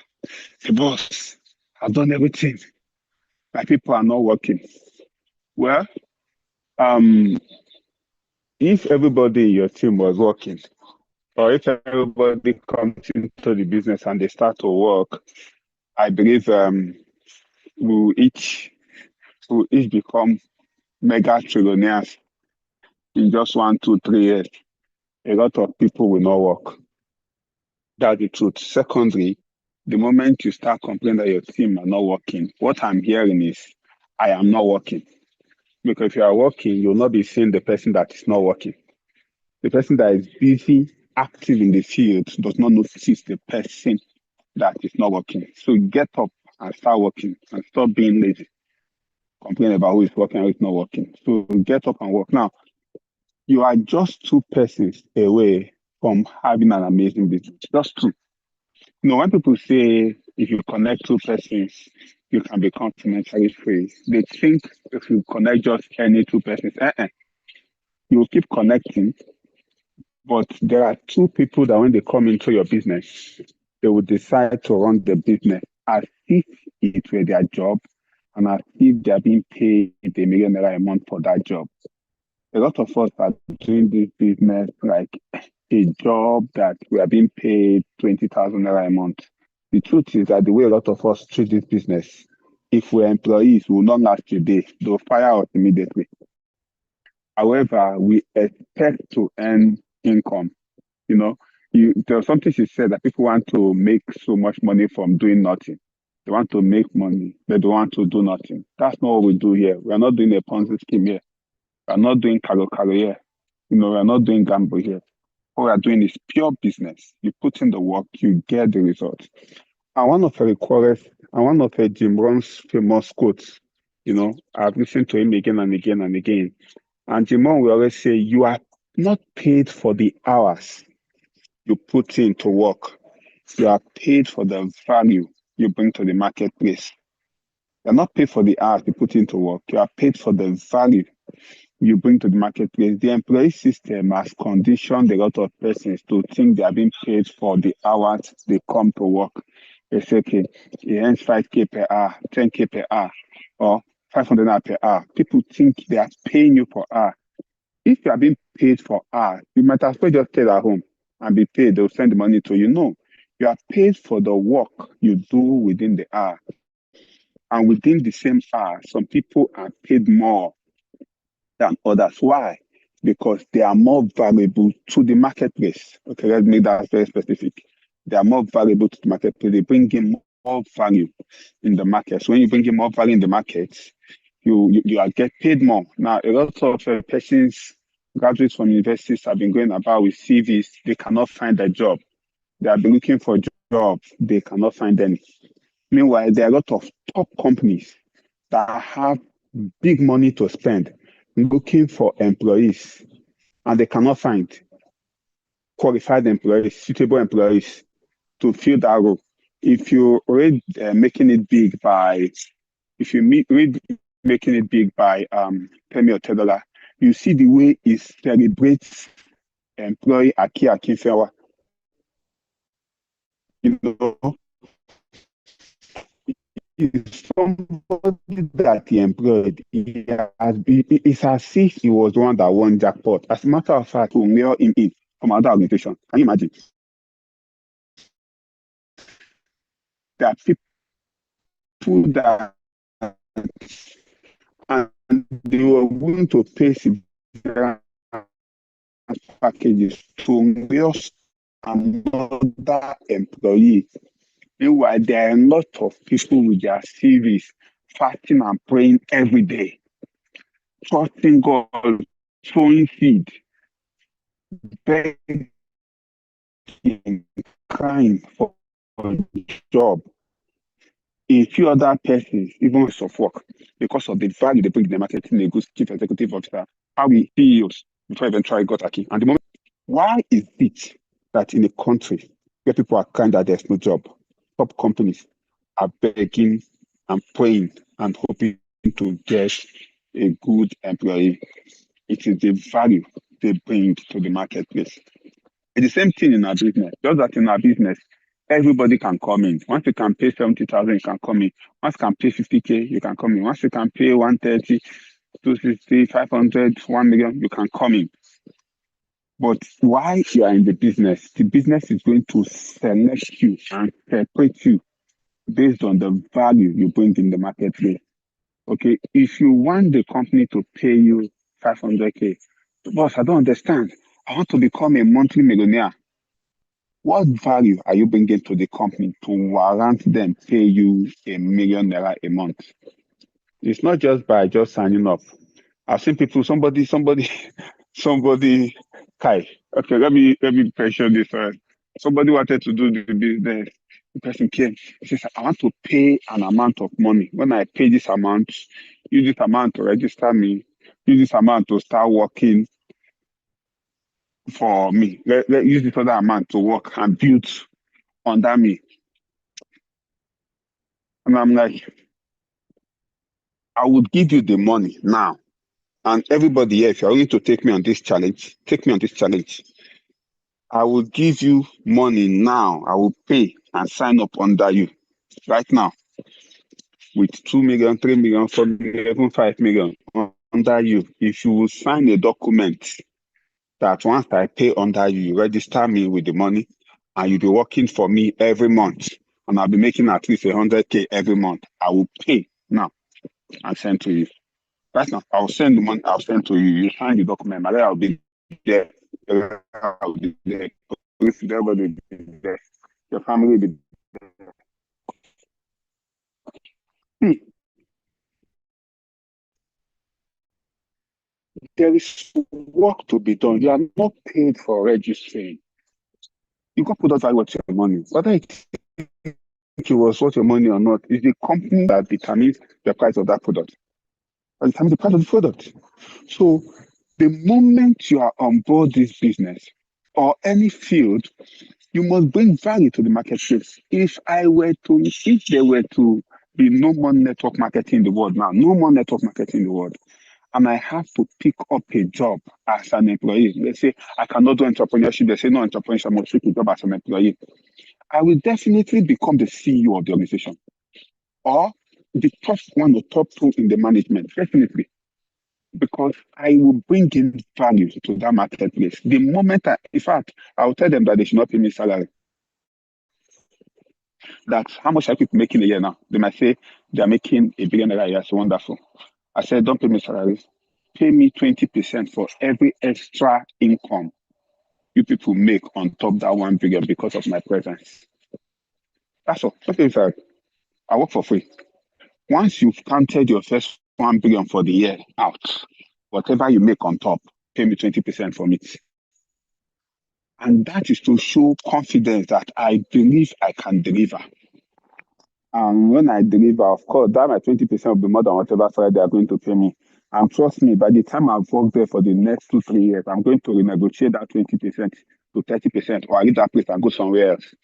Say, boss, I've done everything. My people are not working. Well, um, if everybody in your team was working, or if everybody comes into the business and they start to work, I believe we'll each will each become mega trillionaires in just 1, 2, 3 years. A lot of people will not work. That's the truth. Secondly, the moment you start complaining that your team are not working, what I'm hearing is, I am not working. Because if you are working, you'll not be seeing the person that is not working. The person that is busy, active in the field, does not notice the person that is not working. So get up and start working and stop being lazy. Complain about who is working and who is not working. So get up and work. Now, you are just 2 persons away from having an amazing business. Just 2. You know, when people say if you connect 2 persons, you can become financially free, they think if you connect just any 2 persons, you will keep connecting, but there are 2 people that when they come into your business, they will decide to run the business as if it were their job and as if they are being paid $1 million a month for that job. A lot of us are doing this business like a job that we are being paid 20,000 naira a month. The truth is that the way a lot of us treat this business, if we're employees, we will not last a day. They'll fire us immediately. However, we expect to earn income. You know, there's something she said that people want to make so much money from doing nothing. They want to make money, but they want to do nothing. That's not what we do here. We are not doing a Ponzi scheme here. We are not doing caro here. You know, we are not doing gamble here. What we are doing is pure business. You put in the work, you get the results. And one of Jim Rohn's famous quotes, you know, I've listened to him again and again and again. And Jim Rohn will always say, you are not paid for the hours you put in to work. You are paid for the value you bring to the marketplace. You're not paid for the hours you put into work. You are paid for the value you bring to the marketplace. The employee system has conditioned a lot of persons to think they are being paid for the hours they come to work. They say, okay, he earns 5K per hour, 10K per hour, or 500 naira per hour. People think they are paying you per hour. If you are being paid for hours, you might as well just stay at home and be paid. They'll send the money to you. No, you are paid for the work you do within the hour. And within the same hour, some people are paid more than others. Why? Because they are more valuable to the marketplace. Okay, let's make that very specific. They are more valuable to the marketplace. They bring in more value in the market. So when you bring in more value in the market, you are get paid more. Now, a lot of persons, graduates from universities have been going about with CVs. They cannot find a job. They have been looking for jobs. They cannot find any. Meanwhile, there are a lot of top companies that have big money to spend looking for employees, and they cannot find qualified employees, suitable employees to fill that role. If you read making it big by Femi Otedola, you see the way he celebrates employee Aki Akinfenwa. You know, is somebody that he employed. It's as if he was the one that won jackpot. As a matter of fact, who mail him in from another organization. Can you imagine? There are people that and they were willing to pay packages to mail another employee. Meanwhile, there are a lot of people with their CVs fasting and praying every day, trusting God, sowing seed, begging, crying for a job. A few other persons, even of work, because of the value they bring in the marketing, a good chief executive officer, how we CEOs before eventually got Aki. And the moment, why is it that in a country where people are crying that there's no job, top companies are begging and praying and hoping to get a good employee. It is the value they bring to the marketplace. It's the same thing in our business. Just that in our business, everybody can come in. Once you can pay 70,000, you can come in. Once you can pay 50K, you can come in. Once you can pay 130, 260, 500, 1 million, you can come in. But while you are in the business is going to select you and separate you based on the value you bring in the marketplace. Okay, if you want the company to pay you 500K, boss, I don't understand. I want to become a monthly millionaire. What value are you bringing to the company to warrant them pay you $1 million a month? It's not just by just signing up. I've seen people, somebody, Kai. Okay, let me mention this. Somebody wanted to do the business. The person came. He says, I want to pay an amount of money. When I pay this amount, use this amount to register me, use this amount to start working for me. Let use this other amount to work and build under me. And I'm like, I would give you the money now. And everybody here, if you're willing to take me on this challenge, take me on this challenge. I will give you money now. I will pay and sign up under you right now with 2 million, 3 million, 4 million, even 5 million under you. If you will sign a document that once I pay under you, you register me with the money and you'll be working for me every month and I'll be making at least 100K every month. I will pay now and send to you. Right now, I'll send the money, I'll send to you. You sign the document, my I'll be there. I'll be there. Everybody will be there. Your family will be there. There is work to be done. You are not paid for registering. You can put out value worth your money. Whether it was worth your money or not, it's the company that determines the price of that product. That determines the price of the product. So the moment you are on board this business or any field, you must bring value to the marketplace. If there were to be no more network marketing in the world now, no more network marketing in the world, and I have to pick up a job as an employee. Let's say I cannot do entrepreneurship. They say no entrepreneurship, I must pick a job as an employee. I will definitely become the CEO of the organization or the top one or top two in the management, definitely. Because I will bring in value to that marketplace. The moment in fact, I will tell them that they should not pay me salary. That's how much are people making a year now? They might say they're making $1 billion a year. So wonderful. I said, don't pay me salary. Pay me 20% for every extra income you people make on top that 1 billion because of my presence. That's all. Okay, sir. I work for free. Once you've counted your first 1 billion for the year out, whatever you make on top, pay me 20% from it. And that is to show confidence that I believe I can deliver. And when I deliver, of course, that my 20% will be more than whatever salary they are going to pay me. And trust me, by the time I've worked there for the next 2-3 years, I'm going to renegotiate that 20% to 30%, or I leave that place and go somewhere else.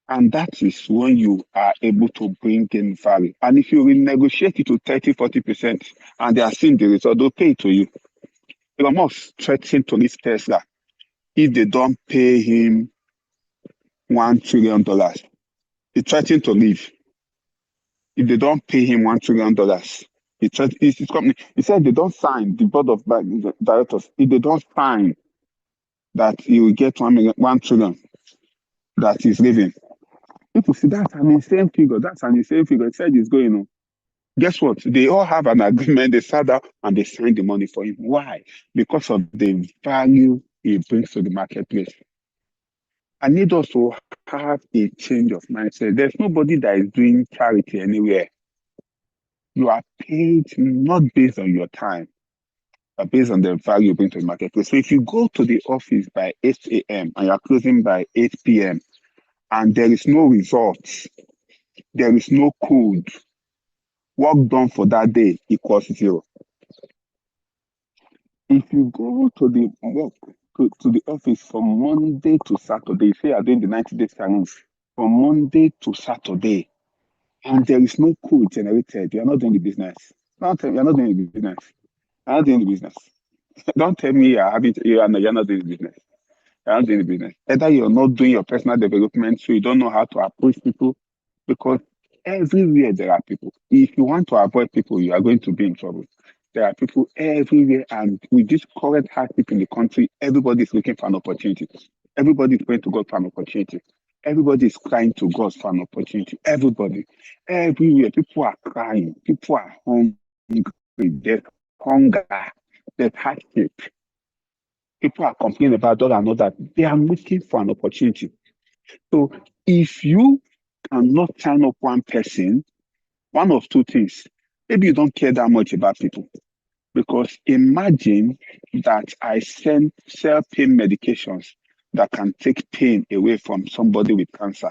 And that is when you are able to bring in value. And if you renegotiate it to 30-40%, and they are seeing the result, they'll pay it to you. Elon Musk threatened to leave Tesla if they don't pay him $1 trillion. He threatened to leave if they don't pay him $1 trillion. His company. He said they don't sign the board of directors. If they don't sign that he will get 1 trillion, that he's leaving. People see that's an insane figure. That's an insane figure. He said he's going on. Guess what? They all have an agreement. They sat down and they signed the money for him. Why? Because of the value he brings to the marketplace. I need us to have a change of mindset. There's nobody that is doing charity anywhere. You are paid not based on your time, but based on the value you bring to the marketplace. So if you go to the office by 8 a.m. and you're closing by 8 p.m. and there is no results, there is no code, work done for that day equals 0. If you go to the work to the office from Monday to Saturday, say you're doing the 90 days challenge, from Monday to Saturday, and there is no code generated, you're not doing the business. Don't tell me you're not doing the business. You're not doing the business. Don't tell me you're not doing the business. You're not doing the business. Either you're not doing your personal development, so you don't know how to approach people, because everywhere there are people. If you want to avoid people, you are going to be in trouble. There are people everywhere, and with this current hardship in the country, everybody is looking for an opportunity. Everybody is going to God for an opportunity. Everybody is crying to God for an opportunity. Everybody, everywhere, people are crying. People are hungry. There's hunger. There's hardship. People are complaining about that and all that. They are looking for an opportunity. So if you cannot sign up one person, one of two things, maybe you don't care that much about people. Because imagine that I sell pain medications that can take pain away from somebody with cancer.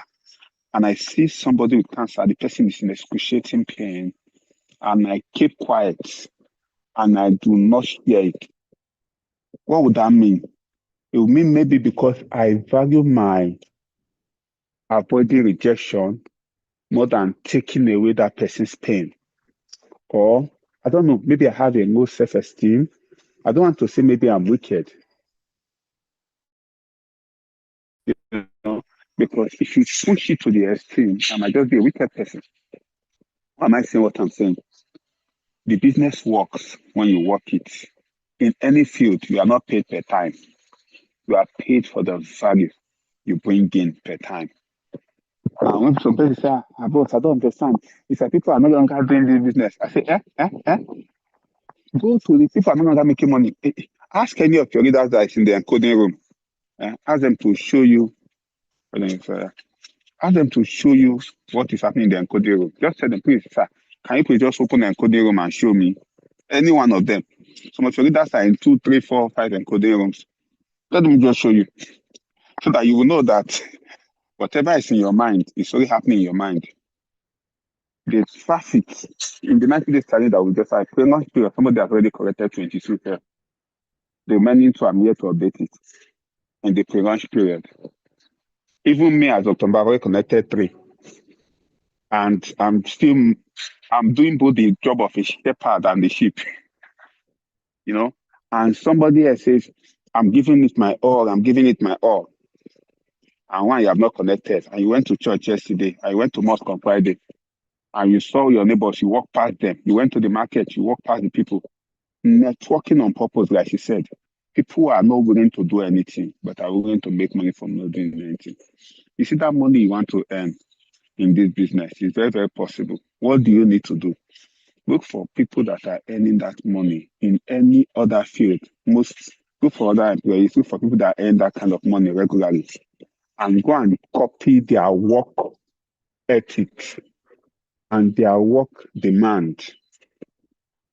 And I see somebody with cancer, the person is in excruciating pain, and I keep quiet and I do not share it. What would that mean? It would mean maybe because I value my avoiding rejection more than taking away that person's pain. Or, I don't know, maybe I have a low self-esteem. I don't want to say maybe I'm wicked. You know, because if you push it to the extreme, I might just be a wicked person. Why am I saying what I'm saying? The business works when you work it. In any field, you are not paid per time. You are paid for the value you bring in per time. When some people say, boss, I don't understand. It's like people are no longer doing this business. I say, Go to the people are no longer making money. Ask any of your leaders that is in the encoding room. Ask them to show you. Ask them to show you what is happening in the encoding room. Just tell them, please, sir, can you please just open the encoding room and show me any one of them? Some of your leaders are in 2, 3, 4, 5 encoding rooms. Let them just show you so that you will know that whatever is in your mind is only happening in your mind. The traffic in the 90 days challenge that we just had, pre-launch period, somebody has already corrected 22 here. The remaining two, I'm here to update it in the pre-launch period. Even me as October, I've already connected 3. And I'm doing both the job of a shepherd and the sheep, you know. And somebody else says, I'm giving it my all, I'm giving it my all. And one you have not connected, and you went to church yesterday, and you went to mosque on Friday, and you saw your neighbors, you walked past them, you went to the market, you walked past the people. Networking on purpose, like she said. People are not willing to do anything, but are willing to make money from not doing anything. You see that money you want to earn in this business is very, very possible. What do you need to do? Look for people that are earning that money in any other field. Look for other employees, look for people that earn that kind of money regularly, and go and copy their work ethics and their work demand,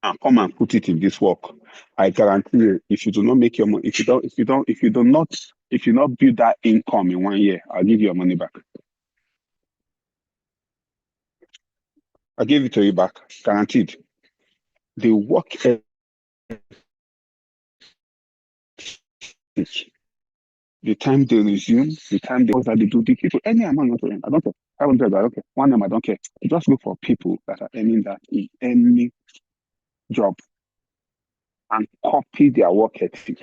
and come and put it in this work. I guarantee you, if you do not make your money, if you do not build that income in 1 year, I'll give you your money back. I'll give it to you back, guaranteed. The work ethic, the time they resume, the time they do the people, any amount you want to earn, I don't care. 500, I don't care. 1 I don't care. You just look for people that are earning that in any job and copy their work ethic.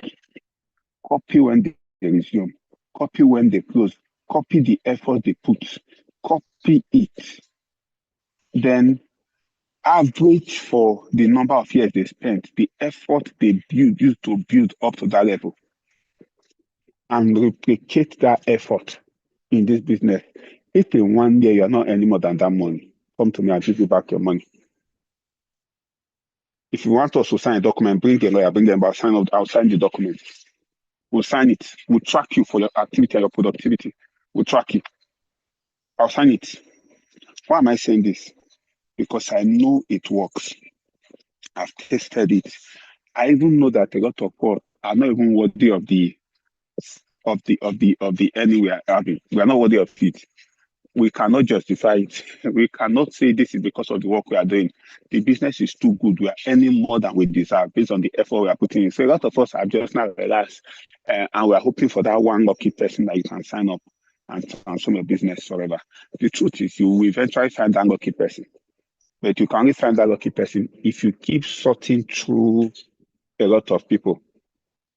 Copy when they resume. Copy when they close. Copy the effort they put. Copy it. Then average for the number of years they spent, the effort they used to build up to that level, and replicate that effort in this business. If in 1 year you're not earning more than that money, come to me, I'll give you back your money. If you want us to sign a document, bring a lawyer, bring them, I'll sign the document. We'll sign it. We'll track you for your activity and your productivity. We'll track you. I'll sign it. Why am I saying this? Because I know it works. I've tested it. I even know that a lot of people are not even worthy of the earning we are having. We are not worthy of it. We cannot justify it. We cannot say this is because of the work we are doing. The business is too good. We are earning more than we deserve based on the effort we are putting in. So a lot of us are just now relaxed, and we are hoping for that one lucky person that you can sign up. and transform your business forever. The truth is, you will eventually find that lucky person. But you can only find that lucky person if you keep sorting through a lot of people.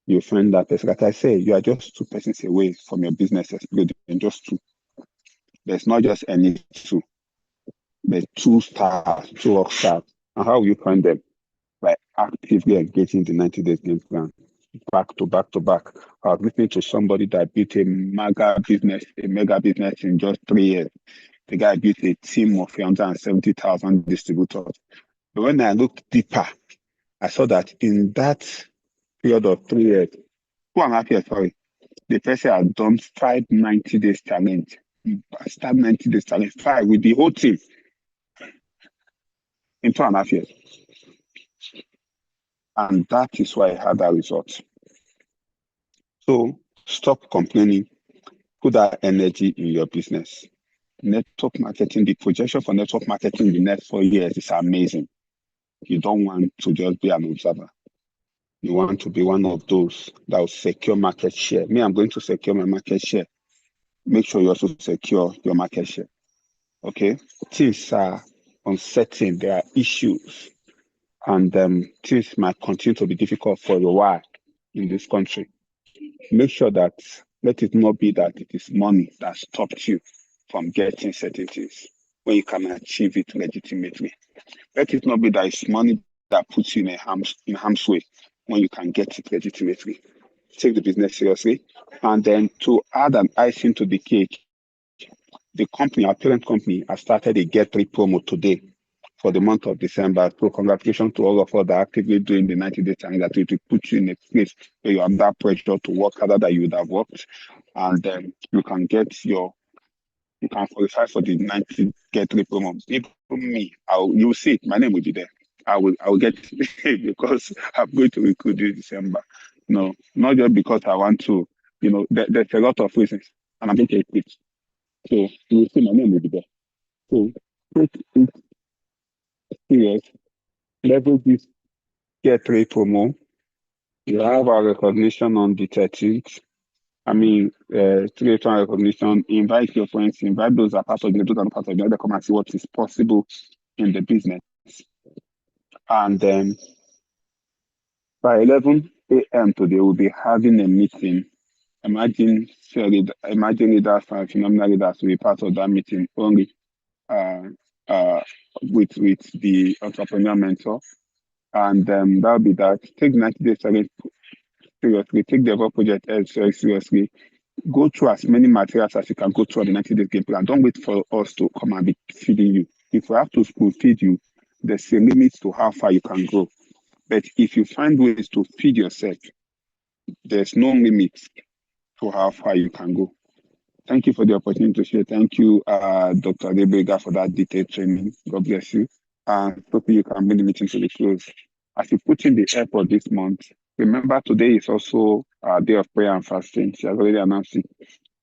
You find that person. Like I say, you are just 2 persons away from your business exploding, just 2. There's not just any 2, but 2 stars, 2 rock stars. And how will you find them? By actively engaging the 90 days game plan, back to back to back. I was listening to somebody that built a mega business in just 3 years. The guy built a team of 370,000 distributors. But when I looked deeper, I saw that in that period of 3 years, 2.5 years, sorry, the person had done 5 90 days challenge. Start 90 days challenge, 5 with the whole team in 2.5 years. And that is why I had that result. So stop complaining. Put that energy in your business. Network marketing, the projection for network marketing in the next 4 years is amazing. You don't want to just be an observer. You want to be one of those that will secure market share. Me, I'm going to secure my market share. Make sure you also secure your market share. Okay? Things are uncertain. There are issues. And things might continue to be difficult for a while in this country. Make sure that, let it not be that it is money that stopped you from getting certain things when you can achieve it legitimately. Let it not be that it's money that puts you in harm's way when you can get it legitimately. Take the business seriously. And then to add an icing to the cake, the company, our parent company, has started a Get 3 promo today for the month of December. So congratulations to all of us that are actively doing the 90 days challenge, that it will put you in a place where you have that pressure to work harder than you would have worked. And then you can qualify for the 90 Get 3 promo. Even me, you'll see it, my name will be there. I will get it because I'm going to recruit this December. No, not just because I want to, there's a lot of reasons, and I'm going to quit. So you will see my name will be there. So take it serious. Level this Get 3 promo. You have our recognition on the 13th. I mean, 3 recognition. Invite your friends, invite those that are part of the those are not part of the other, come and see what is possible in the business. And then by 11 a.m. today, we'll be having a meeting. Imagine leaders and phenomenal leaders will be part of that meeting only with the entrepreneur mentor. And that'll be that. Take 90 days challenge seriously. Take the Evolve project very seriously. Go through as many materials as you can go through on the 90 days game plan. Don't wait for us to come and be feeding you. If we have to spoon feed you, there's a limit to how far you can go. But if you find ways to feed yourself, there's no limit to how far you can go. Thank you for the opportunity to share. Thank you, Dr. Adebega, for that detailed training. God bless you. And hopefully you can bring the meeting to the close. As you put in the effort this month, remember today is also a day of prayer and fasting. She has already announced it.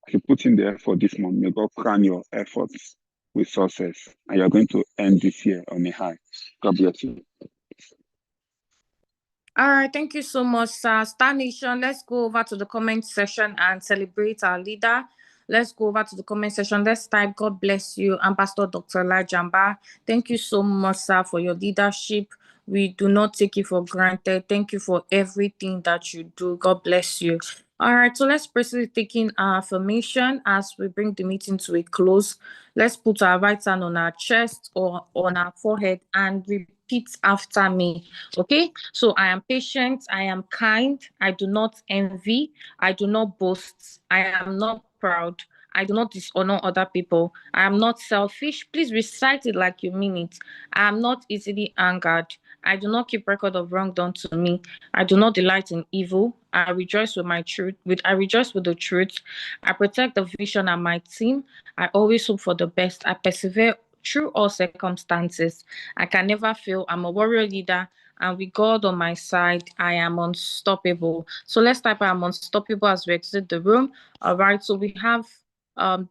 As you put in the effort this month, may God crown your efforts with success. And you're going to end this year on a high. God bless you. All right, thank you so much, sir. Star Nation, let's go over to the comment section and celebrate our leader. Let's go over to the comment section. Let's type, God bless you, Ambassador Dr. Lajamba. Thank you so much, sir, for your leadership. We do not take it for granted. Thank you for everything that you do. God bless you. All right, so let's proceed taking our affirmation as we bring the meeting to a close. Let's put our right hand on our chest or on our forehead and repeat after me. Okay, so I am patient, I am kind, I do not envy, I do not boast, I am not proud, I do not dishonor other people, I am not selfish. Please recite it like you mean it. I am not easily angered, I do not keep record of wrong done to me, I do not delight in evil, I rejoice with the truth, I protect the vision and my team, I always hope for the best, I persevere through all circumstances, I can never fail, I'm a warrior leader, and with God on my side, I am unstoppable. So let's type I'm unstoppable as we exit the room. All right, so we have,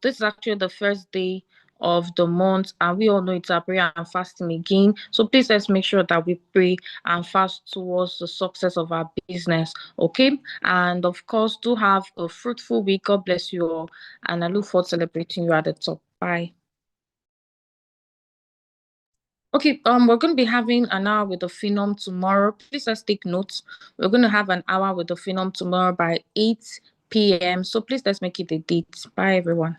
this is actually the first day of the month, and we all know it's our prayer and fasting again. So please let's make sure that we pray and fast towards the success of our business. Okay, and of course, do have a fruitful week. God bless you all, and I look forward to celebrating you at the top. Bye. Okay, we're going to be having an hour with the Phenom tomorrow. Please let's take notes. We're going to have an hour with the Phenom tomorrow by 8 p.m. So please let's make it a date. Bye, everyone.